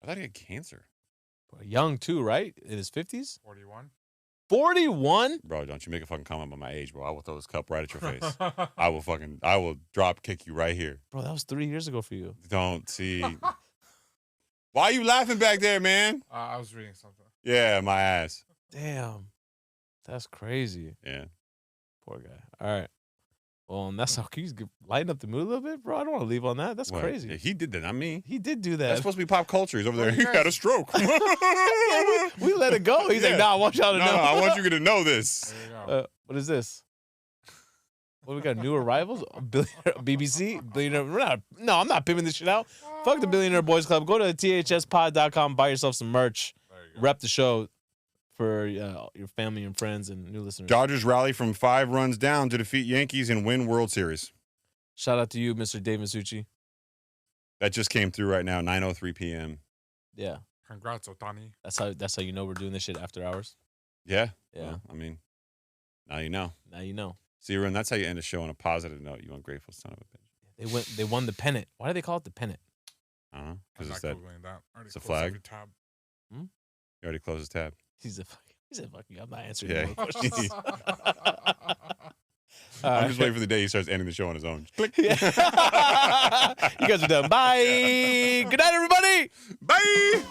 I thought he had cancer.
Young too, right? In his 50s?
41.
41?
Bro, don't you make a fucking comment about my age, bro. I will throw this cup right at your face. I will drop kick you right here.
Bro, that was 3 years ago for you.
Don't see. Why are you laughing back there, man?
I was reading something.
Yeah, my ass.
Damn. That's crazy.
Yeah.
Poor guy. All right. Well, and that's how can you lighten up the mood a little bit, bro? I don't want to leave on that. That's
What?
crazy.
Yeah, he did that, not me.
He did do
That's
that.
supposed to be pop culture. He's over there.
Well,
He
you
had a
guys-
stroke.
Yeah, we let it go. He's
Yeah.
like, nah, I want y'all to
No,
know.
I want you to know this.
There you go.
What is this? What we got? New arrivals? BBC? Billionaire? I'm not pimping this shit out. Fuck the Billionaire Boys Club. Go to thspod.com, buy yourself some merch,
There you go.
rep the show for your family and friends and new listeners.
Dodgers rally from 5 runs down to defeat Yankees and win World Series.
Shout out to you, Mr. Dave Masucci.
That just came through right now, 9:03 p.m.
Yeah,
Congrats, Otani.
that's how you know we're doing this shit after hours.
Yeah?
Yeah,
Well, I mean, now you know.
now you know.
See, Aaron, that's how you end a show on a positive note, you ungrateful son of a bitch.
They won the pennant. Why do they call it the pennant?
Uh-huh.
I'm
Because
not
it's that.
Googling that. I already
it's a
closed
flag?
every tab.
You already closed his tab.
He said, "Fuck you. I'm not answering
Yeah.
any more questions."
I'm just waiting for the day he starts ending the show on his own. Click.
Yeah. You guys are done. Bye. Good night, everybody.
Bye.